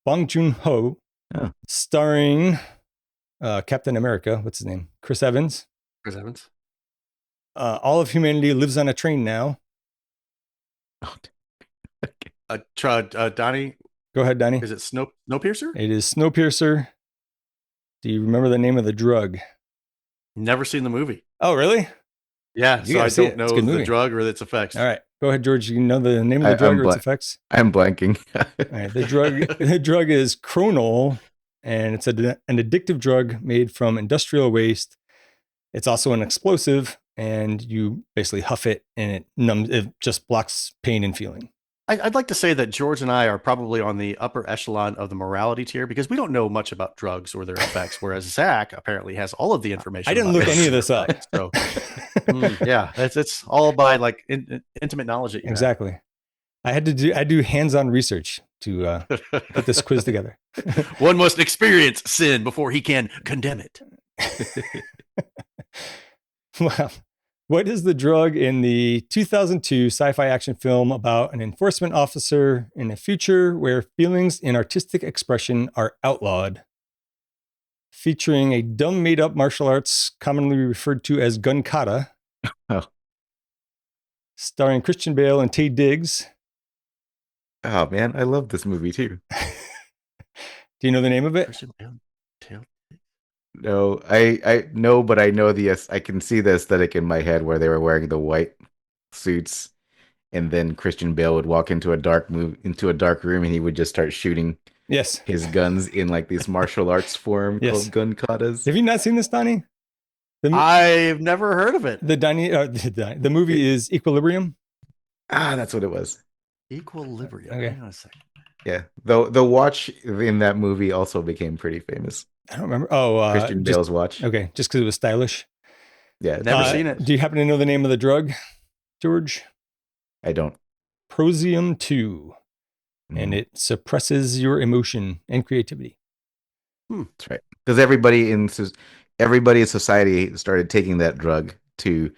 Bong Joon-ho, starring Captain America, what's his name? Chris Evans. Chris Evans. All of humanity lives on a train now. Donnie. Go ahead, Donnie. Is it Snowpiercer? It is Snowpiercer. Do you remember the name of the drug? Never seen the movie. Oh, really? Yeah, so I don't know the drug or its effects. All right, go ahead, George. You know the name of the drug or its effects? I'm blanking. All right, the drug is Chronol, and it's an addictive drug made from industrial waste. It's also an explosive, and you basically huff it, and it just blocks pain and feeling. I'd like to say that George and I are probably on the upper echelon of the morality tier because we don't know much about drugs or their effects, whereas Zach apparently has all of the information. I didn't look any of this up. So, yeah, it's all by like intimate knowledge. That you exactly. have. I do hands-on research to put this quiz together. One must experience sin before he can condemn it. Wow. What is the drug in the 2002 sci-fi action film about an enforcement officer in a future where feelings and artistic expression are outlawed? Featuring a dumb made-up martial arts commonly referred to as gun kata. Oh. Starring Christian Bale and Taye Diggs. Oh, man, I love this movie, too. Do you know the name of it? Christian Bale, No, I know, but I know I can see the aesthetic in my head where they were wearing the white suits, and then Christian Bale would walk into a dark room, and he would just start shooting Yes. his guns in like these martial arts form called gun katas. Have you not seen this, Donnie? I've never heard of it. The movie is Equilibrium. That's what it was. Equilibrium. Okay. Hang on a second. Yeah. The watch in that movie also became pretty famous. I don't remember. Oh, Christian Bale's watch. Okay, just because it was stylish. Yeah. Never seen it. Do you happen to know the name of the drug, George? I don't. Prosium 2. And it suppresses your emotion and creativity. That's right. Because everybody in society started taking that drug to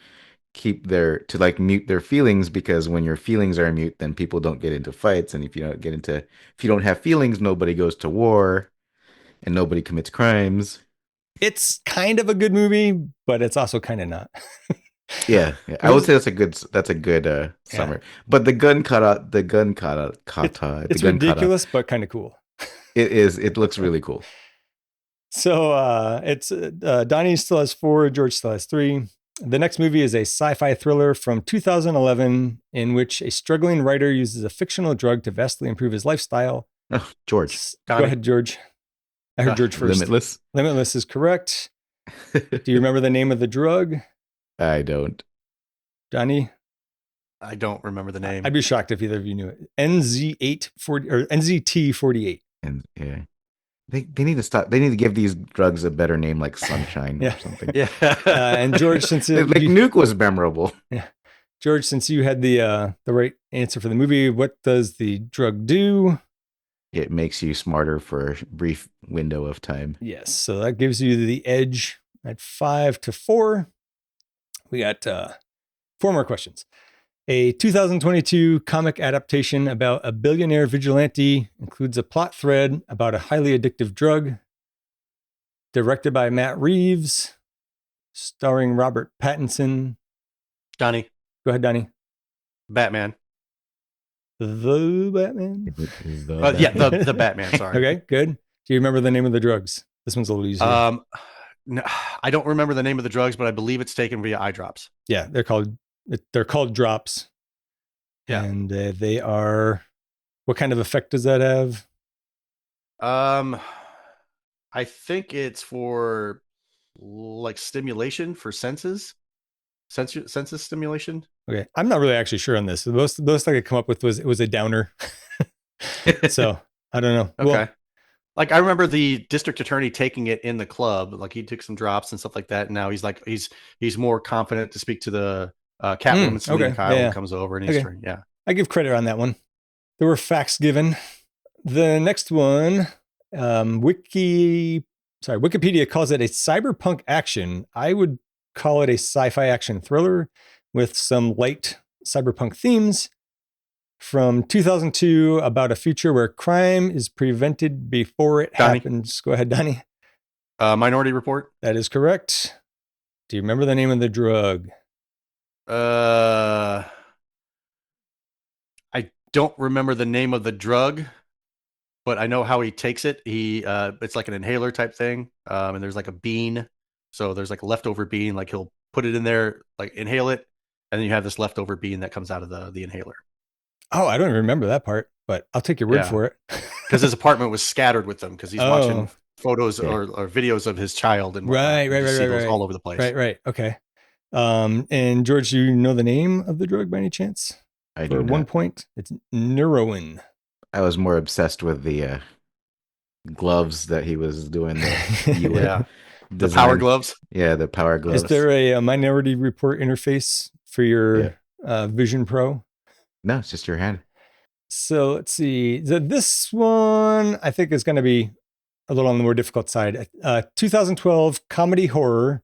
mute their feelings, because when your feelings are mute, then people don't get into fights, and if you don't have feelings, nobody goes to war, and nobody commits crimes. It's kind of a good movie, but it's also kind of not. Yeah. I would say that's a good summary. But the gun kata, it's ridiculous, but kind of cool. It is. It looks really cool. So it's Donnie still has 4, George still has 3. The next movie is a sci-fi thriller from 2011 in which a struggling writer uses a fictional drug to vastly improve his lifestyle. Oh, George. Go ahead, George. I heard George first. Limitless. Limitless is correct. Do you remember the name of the drug? I don't. Donnie? I don't remember the name. I'd be shocked if either of you knew it. NZ840 or NZT48. And yeah. They need to stop. They need to give these drugs a better name, like Sunshine or something. Yeah. And George, since Nuke was memorable. Yeah. George, since you had the right answer for the movie, what does the drug do? It makes you smarter for a brief window of time. Yes. So that gives you the edge at 5-4. We got 4 more questions. A 2022 comic adaptation about a billionaire vigilante includes a plot thread about a highly addictive drug. Directed by Matt Reeves, starring Robert Pattinson. Donnie. Go ahead, Donnie. Batman. The Batman? The Batman, sorry. Okay, good. Do you remember the name of the drugs? This one's a little easier. No, I don't remember the name of the drugs, but I believe it's taken via eye drops. Yeah, they're called drops. Yeah. And they are, what kind of effect does that have? I think it's for like stimulation for senses stimulation. Okay. I'm not really actually sure on this. The most I could come up with was a downer. So I don't know. Okay. Well, like I remember the district attorney taking it in the club, like he took some drops and stuff like that. And now he's like, he's more confident to speak to the Catwoman. Selena Kyle comes over and he's trying. Yeah. I give credit on that one. There were facts given. The next one, Wikipedia calls it a cyberpunk action. I would call it a sci-fi action thriller with some light cyberpunk themes. From 2002, about a future where crime is prevented before it happens. Go ahead, Donnie. Minority Report. That is correct. Do you remember the name of the drug? I don't remember the name of the drug, but I know how he takes it. It's like an inhaler type thing. And there's like a bean. So there's like a leftover bean, like he'll put it in there, like inhale it. And then you have this leftover bean that comes out of the inhaler. Oh, I don't even remember that part, but I'll take your word for it. Because his apartment was scattered with them because he's watching photos or videos of his child and right, all over the place. Right. Okay. And George, you know the name of the drug by any chance? I do. For 1 point, it's Neuroin. I was more obsessed with the gloves that he was doing. The power gloves. Yeah, the power gloves. Is there a Minority Report interface for your Vision Pro? No, it's just your hand. So let's see. This one I think is going to be a little on the more difficult side. 2012 comedy horror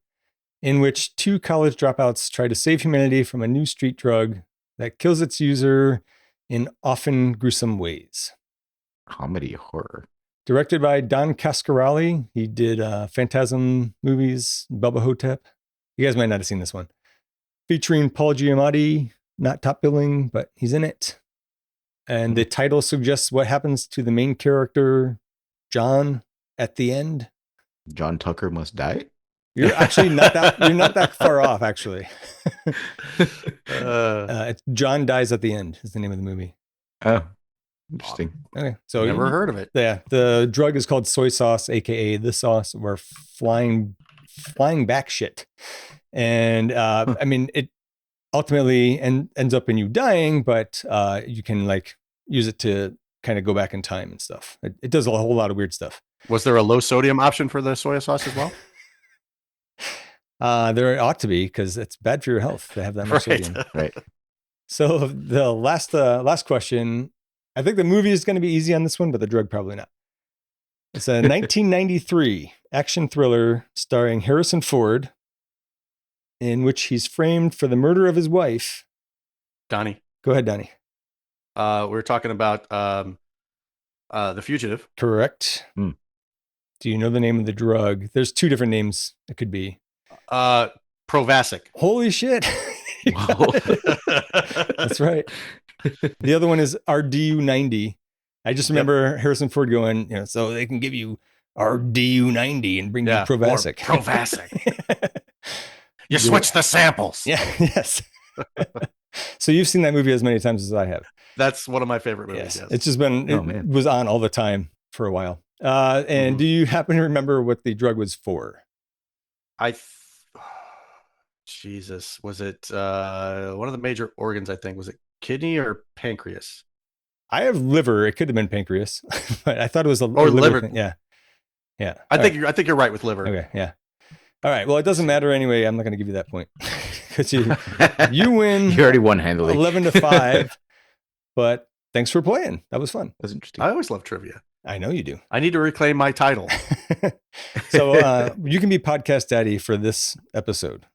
in which 2 college dropouts try to save humanity from a new street drug that kills its user in often gruesome ways. Comedy horror. Directed by Don Cascarelli. He did Phantasm movies, Bubba Hotep. You guys might not have seen this one. Featuring Paul Giamatti, not top billing, but he's in it. And the title suggests what happens to the main character, John, at the end. John Tucker Must Die? You're actually not that far off, actually. It's John Dies at the End is the name of the movie. Oh. Interesting. Okay, so Never heard of it. Yeah, the drug is called soy sauce, aka the sauce or flying back shit. And I mean, it ultimately ends up in you dying, but you can like use it to kind of go back in time and stuff. It does a whole lot of weird stuff. Was there a low sodium option for the soy sauce as well? There ought to be, because it's bad for your health to have that much Right. sodium. Right. So the last question, I think the movie is going to be easy on this one, but the drug probably not. It's a 1993 action thriller starring Harrison Ford, in which he's framed for the murder of his wife. Donnie. Go ahead, Donnie. We're talking about The Fugitive. Correct. Do you know the name of the drug? There's two different names it could be. Provasic. Holy shit. That's right. The other one is RDU90. I just remember Harrison Ford going, so they can give you RDU90 and bring you Provasic. Provasic. You switch the samples. Yeah. Yes. So you've seen that movie as many times as I have. That's one of my favorite movies. Yes. It's just been, it was on all the time for a while. And do you happen to remember what the drug was for? Jesus, was it one of the major organs? I think, was it kidney or pancreas? I have liver. It could have been pancreas, but I thought it was a liver thing. Yeah. I think you're right with liver. Okay. Yeah. All right. Well, it doesn't matter anyway. I'm not going to give you that point because you win. You already won handily. 11-5. But thanks for playing. That was fun. That's interesting. I always love trivia. I know you do. I need to reclaim my title. So you can be podcast daddy for this episode.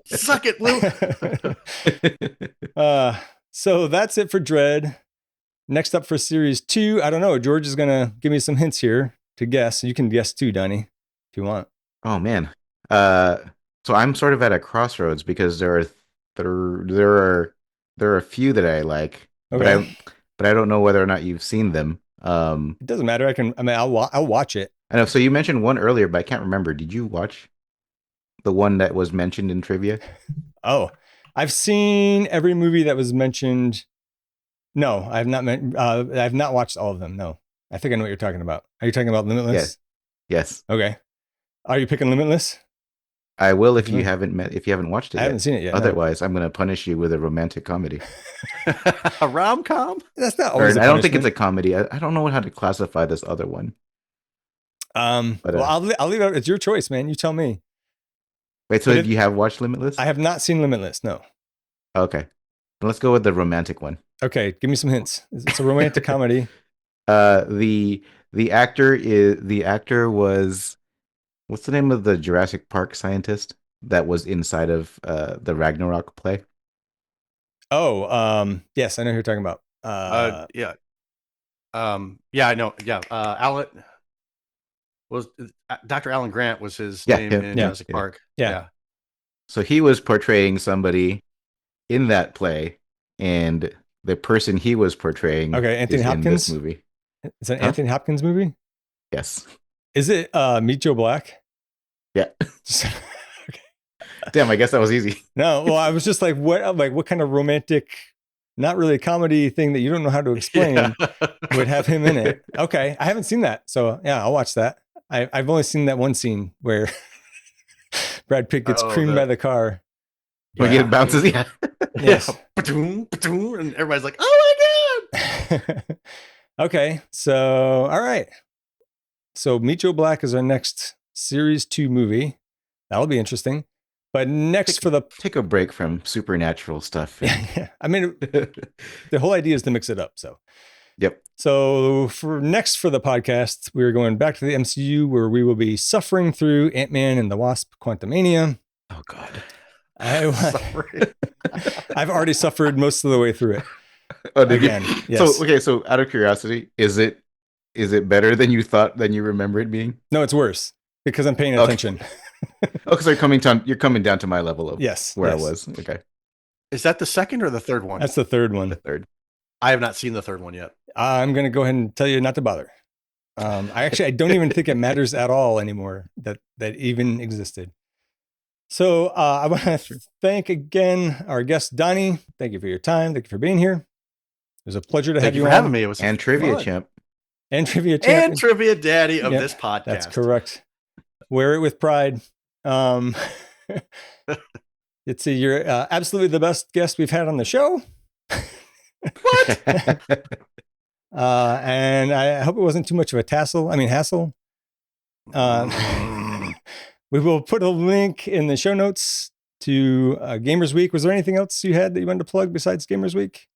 Suck it, Luke. So that's it for Dredd. Next up for series 2, I don't know. George is going to give me some hints here to guess. You can guess too, Donnie, if you want. Oh man. So I'm sort of at a crossroads because there are a few that I like, okay. but I don't know whether or not you've seen them. It doesn't matter. I'll watch it. I know. So you mentioned one earlier, but I can't remember. Did you watch the one that was mentioned in trivia? Oh, I've seen every movie that was mentioned. No, I have not. I've not watched all of them. No, I think I know what you're talking about. Are you talking about Limitless? Yes. Okay. Are you picking Limitless? I will if you haven't watched it. I haven't seen it yet. Otherwise, I'm going to punish you with a romantic comedy. A rom-com? That's not always. I don't think it's a comedy. I don't know how to classify this other one. But, well, I'll leave it. It's your choice, man. You tell me. Wait, so you have watched Limitless? I have not seen Limitless. No. Okay, let's go with the romantic one. Okay, give me some hints. It's a romantic comedy. The actor was, what's the name of the Jurassic Park scientist that was inside of the Ragnarok play? Oh, yes, I know who you're talking about. Yeah, I know. Yeah, Alan was Dr. Alan Grant was his name in Jurassic Park. Yeah. So he was portraying somebody in that play, and the person he was portraying. Okay, Anthony Hopkins in this movie. Is it an Anthony Hopkins movie? Yes. Is it Meet Joe Black? Yeah. Okay. Damn, I guess that was easy. No, well, I was just like, what kind of romantic, not really a comedy thing that you don't know how to explain would have him in it? Okay, I haven't seen that, so yeah, I'll watch that. I've only seen that one scene where Brad Pitt gets creamed by the car. When it bounces, yeah. Yes. And everybody's like, oh my God. Okay, so all right. So Meet Joe Black is our next series 2 movie. That'll be interesting. But next take a break from supernatural stuff. Yeah. I mean, the whole idea is to mix it up. So, yep. So for the podcast, we're going back to the MCU where we will be suffering through Ant-Man and the Wasp: Quantumania. Oh God. I've already suffered most of the way through it. Oh, did again, you? yes. So out of curiosity, is it better than you remember it being? No, it's worse because I'm paying attention. Because you're coming down to my level of where I was. Okay. Is that the second or the third one? That's the third one. The third. I have not seen the third one yet. I'm going to go ahead and tell you not to bother. I don't even think it matters at all anymore that even existed. So I want to thank again our guest, Donnie. Thank you for your time. Thank you for being here. It was a pleasure to Thank have you you for on. having me. It was And trivia fun. champ. And trivia champ. And trivia daddy of this podcast. That's correct. Wear it with pride. It's you're absolutely the best guest we've had on the show. What? And I hope it wasn't too much of a hassle. We will put a link in the show notes to Gamers Week. Was there anything else you had that you wanted to plug besides Gamers Week?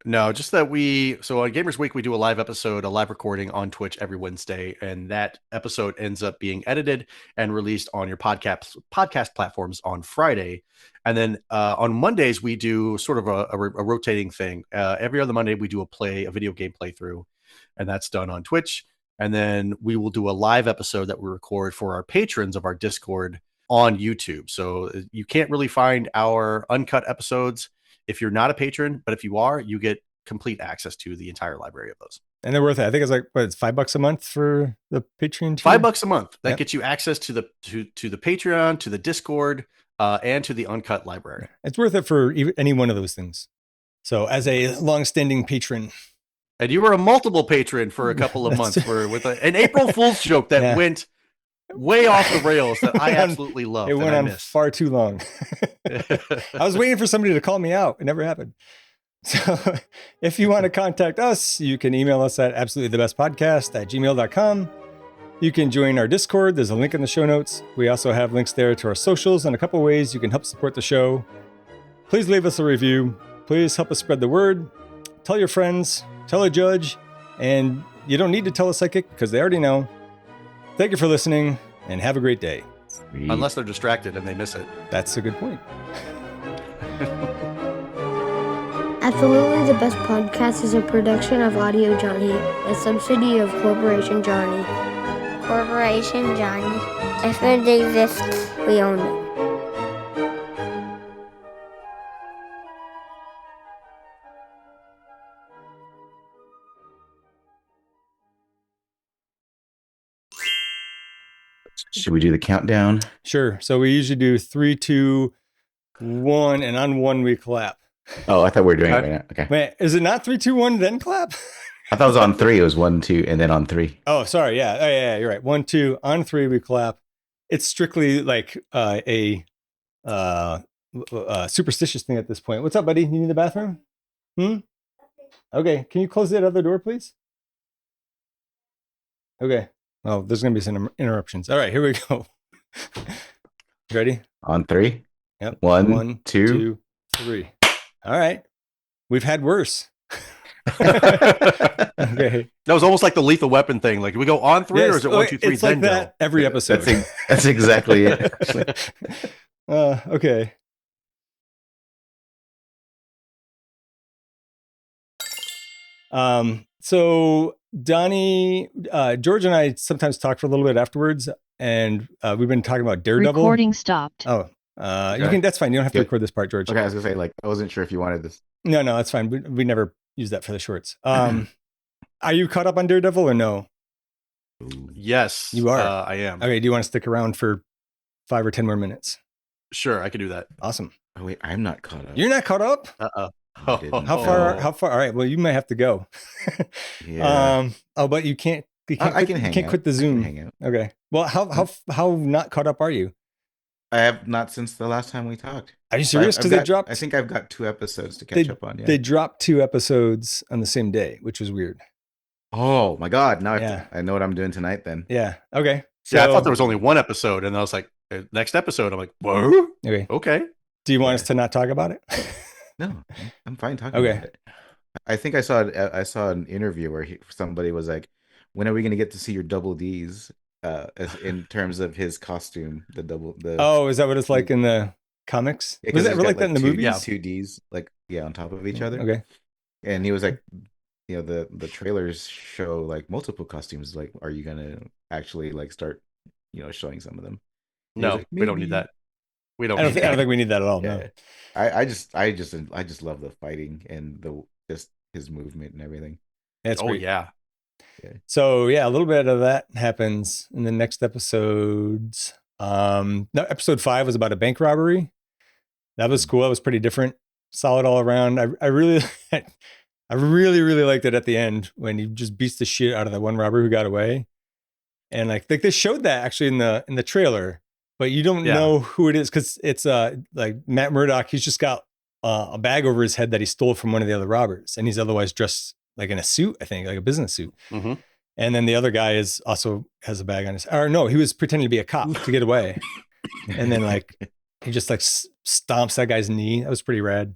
No, just that so on Gamers Week, we do a live episode, a live recording on Twitch every Wednesday. And that episode ends up being edited and released on your podcast platforms on Friday. And then on Mondays, we do sort of a rotating thing. Every other Monday, we do a video game playthrough, and that's done on Twitch. And then we will do a live episode that we record for our patrons of our Discord on YouTube. So you can't really find our uncut episodes if you're not a patron, but if you are, you get complete access to the entire library of those. And they're worth it. I think it's like, it's $5 a month for the Patreon tier? $5 a month. That gets you access to the Patreon, to the Discord, and to the uncut library. It's worth it for any one of those things. So as a long-standing patron. And you were a multiple patron for a couple of months with an April Fool's joke that went way off the rails that I absolutely loved. It went on far too long. I was waiting for somebody to call me out. It never happened. So if you want to contact us, you can email us at absolutelythebestpodcast@gmail.com. You can join our Discord. There's a link in the show notes. We also have links there to our socials and a couple ways you can help support the show. Please leave us a review. Please help us spread the word. Tell your friends, tell a judge, and you don't need to tell a psychic because they already know. Thank you for listening, and have a great day. Unless they're distracted and they miss it. That's a good point. Absolutely the Best Podcast is a production of Audio Johnny, a subsidy of Corporation Johnny. Corporation Johnny. If it exists, we own it. Should we do the countdown? Sure. So we usually do 3, 2, 1, and on 1 we clap. Oh, I thought we were doing it right now. Okay. Wait, is it not 3, 2, 1 then clap? I thought it was on 3. It was 1, 2, and then on 3. Oh, sorry. Yeah. Oh, yeah. You're right. 1, 2 on 3 we clap. It's strictly like a superstitious thing at this point. What's up, buddy? You need the bathroom? Okay. Can you close that other door, please? Okay. Oh, there's going to be some interruptions. All right, here we go. Ready? On 3? Yep. 1, 2, 3. All right. We've had worse. Okay. That was almost like the Lethal Weapon thing. Like, do we go on 3 or is it 1, 2, 3? It's like that every episode. That's exactly it. Okay. So Donnie, George and I sometimes talk for a little bit afterwards, and we've been talking about Daredevil. Recording stopped. Oh, you can. That's fine. You don't have to record this part, George. Okay, I was gonna say, like, I wasn't sure if you wanted this. No, that's fine. We never use that for the shorts. Are you caught up on Daredevil or no? Yes, you are. I am. Okay. Do you want to stick around for 5 or 10 more minutes? Sure, I can do that. Awesome. Oh wait, I'm not caught up. You're not caught up? How far? All right. Well, you might have to go. Yeah. But you can't. I can hang can't out. quit the Zoom. Hang out. Okay. Well, how not caught up are you? I have not since the last time we talked. Are you serious? Because they dropped. I think I've got 2 episodes to catch up on. Yeah. They dropped 2 episodes on the same day, which was weird. Oh my God! Now I know what I'm doing tonight. Then. Yeah. Okay. So, yeah, I thought there was only 1 episode, and I was like, next episode. I'm like, whoa. Okay. Do you want us to not talk about it? No, I'm fine talking about it. I think I saw an interview where somebody was like, "When are we going to get to see your double Ds?" As in terms of his costume, Oh, is that what it's like in the comics? Yeah, was it like that in the movies? Yeah, 2 Ds, like on top of each other. Okay. And he was like, the trailers show like multiple costumes. Like, are you gonna actually like start, showing some of them? No, like, we don't need that. We don't. I don't think we need that at all. Yeah. No. I just love the fighting and just his movement and everything. That's great. Yeah. So a little bit of that happens in the next episodes. Episode 5 was about a bank robbery. That was cool. That was pretty different. Solid all around. I really I really, really liked it at the end when he just beats the shit out of that one robber who got away. And like they showed that actually in the trailer, but you don't know who it is because it's like Matt Murdock. He's just got a bag over his head that he stole from one of the other robbers, and he's otherwise dressed like in a suit, I think, like a business suit. Mm-hmm. And then the other guy also has a bag on his, or no, he was pretending to be a cop to get away. And then like he just like stomps that guy's knee. That was pretty rad.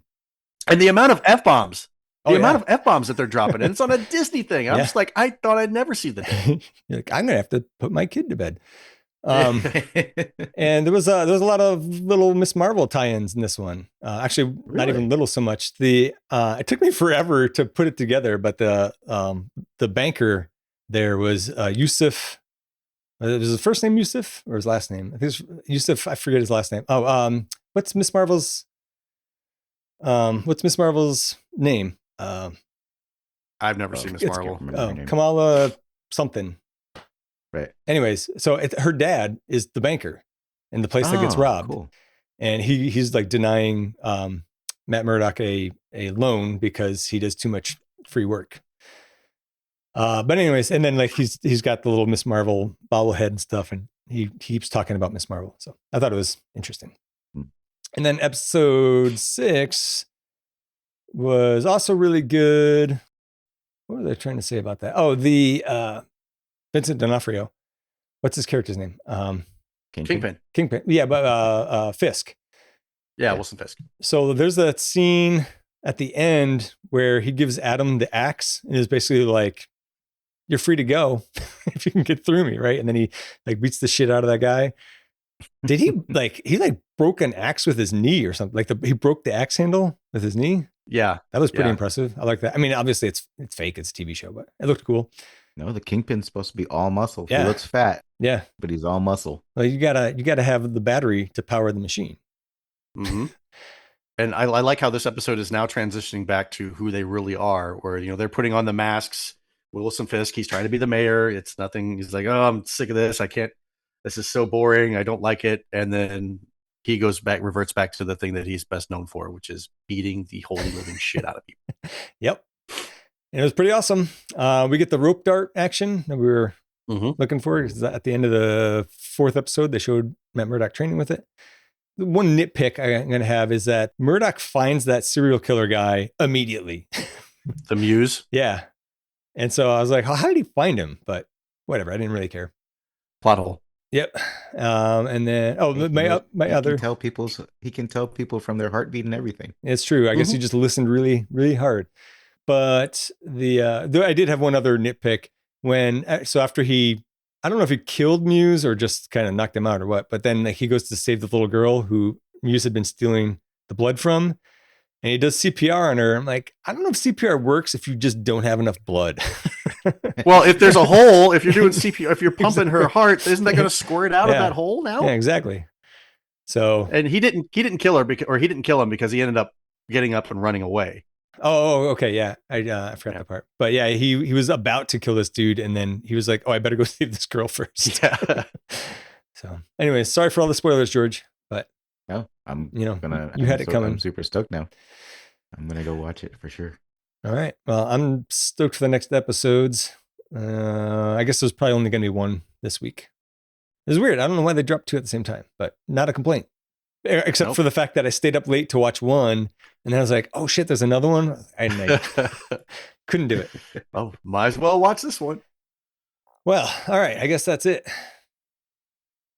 And the amount of F-bombs. The amount of F-bombs that they're dropping, and it's on a Disney thing. I'm just like, I thought I'd never see the day. You're like, I'm gonna have to put my kid to bed. And there was a lot of little Miss Marvel tie-ins in this one. Actually, not even little so much. It took me forever to put it together, but the banker there was Yusuf. Was his first name Yusuf or his last name? I think it's Yusuf. I forget his last name. What's Miss Marvel's name? I've never seen Miss Marvel. Kamala something. Right. Anyways, so her dad is the banker in the place that gets robbed. Cool. And he's like denying Matt Murdock a loan because he does too much free work. But anyways, and then like he's got the little Miss Marvel bobblehead and stuff, and he keeps talking about Miss Marvel. So I thought it was interesting. And then episode 6 was also really good. What was I trying to say about that? Oh, the Vincent D'Onofrio. What's his character's name? Kingpin. Yeah, but Fisk. Yeah, Wilson Fisk. So there's that scene at the end where he gives Adam the axe and is basically like, "You're free to go if you can get through me," right? And then he like beats the shit out of that guy. Did he broke an axe with his knee or something? Like he broke the axe handle with his knee? Yeah. That was pretty impressive. I like that. I mean, obviously it's fake, it's a TV show, but it looked cool. No, the Kingpin's supposed to be all muscle. Yeah. He looks fat. Yeah. But he's all muscle. Well, you gotta have the battery to power the machine. Mm-hmm. And I like how this episode is now transitioning back to who they really are, where, they're putting on the masks. Wilson Fisk, he's trying to be the mayor. It's nothing. He's like, "Oh, I'm sick of this. I can't, this is so boring. I don't like it." And then he reverts back to the thing that he's best known for, which is beating the holy living shit out of people. Yep. And it was pretty awesome. We get the rope dart action that we were looking for. At the end of the 4th episode, they showed Matt Murdock training with it. The one nitpick I'm going to have is that Murdock finds that serial killer guy immediately. The Muse? Yeah. And so I was like, how did he find him? But whatever, I didn't really care. Plot hole. Yep. And then he can tell people from their heartbeat and everything. It's true. I guess he just listened really, really hard. But I did have one other nitpick so after I don't know if he killed Muse or just kind of knocked him out or what, but then he goes to save the little girl who Muse had been stealing the blood from, and he does CPR on her. I'm like, I don't know if CPR works if you just don't have enough blood. Well, if there's a hole, if you're doing CPR, if you're pumping her heart, isn't that going to squirt out of that hole now? Yeah, exactly. So, and he didn't kill her he didn't kill him because he ended up getting up and running away. Oh, okay, yeah. I forgot that part. But yeah, he was about to kill this dude, and then he was like, "Oh, I better go save this girl first." Yeah. So, anyway, sorry for all the spoilers, George. But no, you had it coming. I'm super stoked now. I'm gonna go watch it for sure. All right. Well, I'm stoked for the next episodes. I guess there's probably only going to be one this week. It's weird. I don't know why they dropped 2 at the same time, but not a complaint. Except for the fact that I stayed up late to watch one, and then I was like, "Oh shit, there's another one." I couldn't do it. Oh, might as well watch this one. Well, all right. I guess that's it.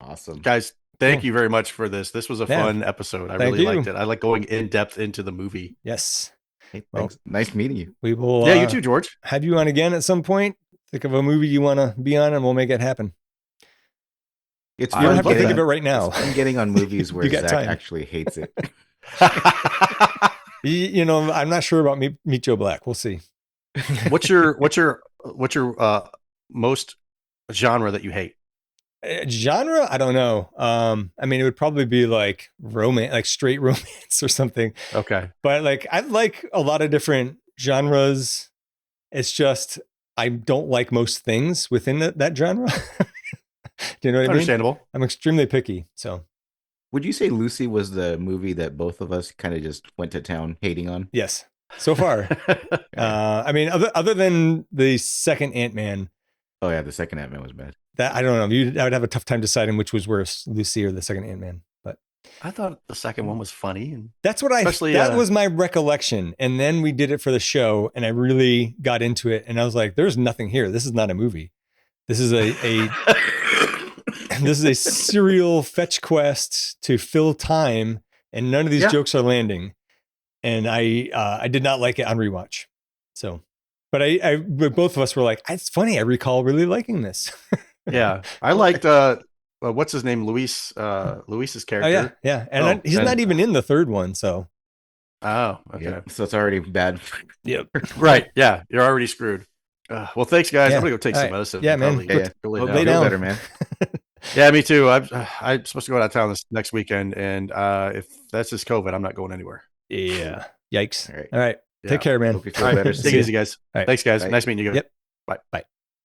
Awesome, guys. Thank you very much for this. This was a fun episode. I really liked it. I like going in depth into the movie. Yes. Hey, thanks. Nice meeting you. We will. Yeah, you too, George. Have you on again at some point. Think of a movie you want to be on, and we'll make it happen. You don't have to think of it right now. I'm getting on movies where Zach actually hates it. I'm not sure about Meet Joe Black. We'll see. What's your most genre that you hate? Genre? I don't know. I mean, it would probably be like romance, like straight romance or something. Okay. But like, I like a lot of different genres. It's just, I don't like most things within that genre. Do you know what I mean? Understandable. I'm extremely picky. So, would you say Lucy was the movie that both of us kind of just went to town hating on? Yes. so far. I mean, other than the second Ant-Man. Oh yeah, the second Ant-Man was bad. That I don't know. I would have a tough time deciding which was worse, Lucy or the second Ant-Man. But I thought the second one was funny, and that's what that was my recollection. And then we did it for the show, and I really got into it. And I was like, "There's nothing here. This is not a movie. This is a this is a serial fetch quest to fill time, and none of these jokes are landing." And I did not like it on rewatch. So, but but both of us were like, "It's funny. I recall really liking this." Yeah, I liked what's his name, Luis's character. Oh yeah, and he's not even in the third one. So, okay, so it's already bad. Yep. Right. Yeah, you're already screwed. Well, thanks, guys. I'm gonna go take some medicine. Yeah, man. Go lay down. Better, man. Yeah, me too. I'm supposed to go out of town this next weekend, and if that's just COVID, I'm not going anywhere. Yeah. Yikes. All right. Take care, man. Hope you feel better. Take it easy, guys. Right. Thanks, guys. Bye. Nice meeting you guys. Yep. Bye. Bye.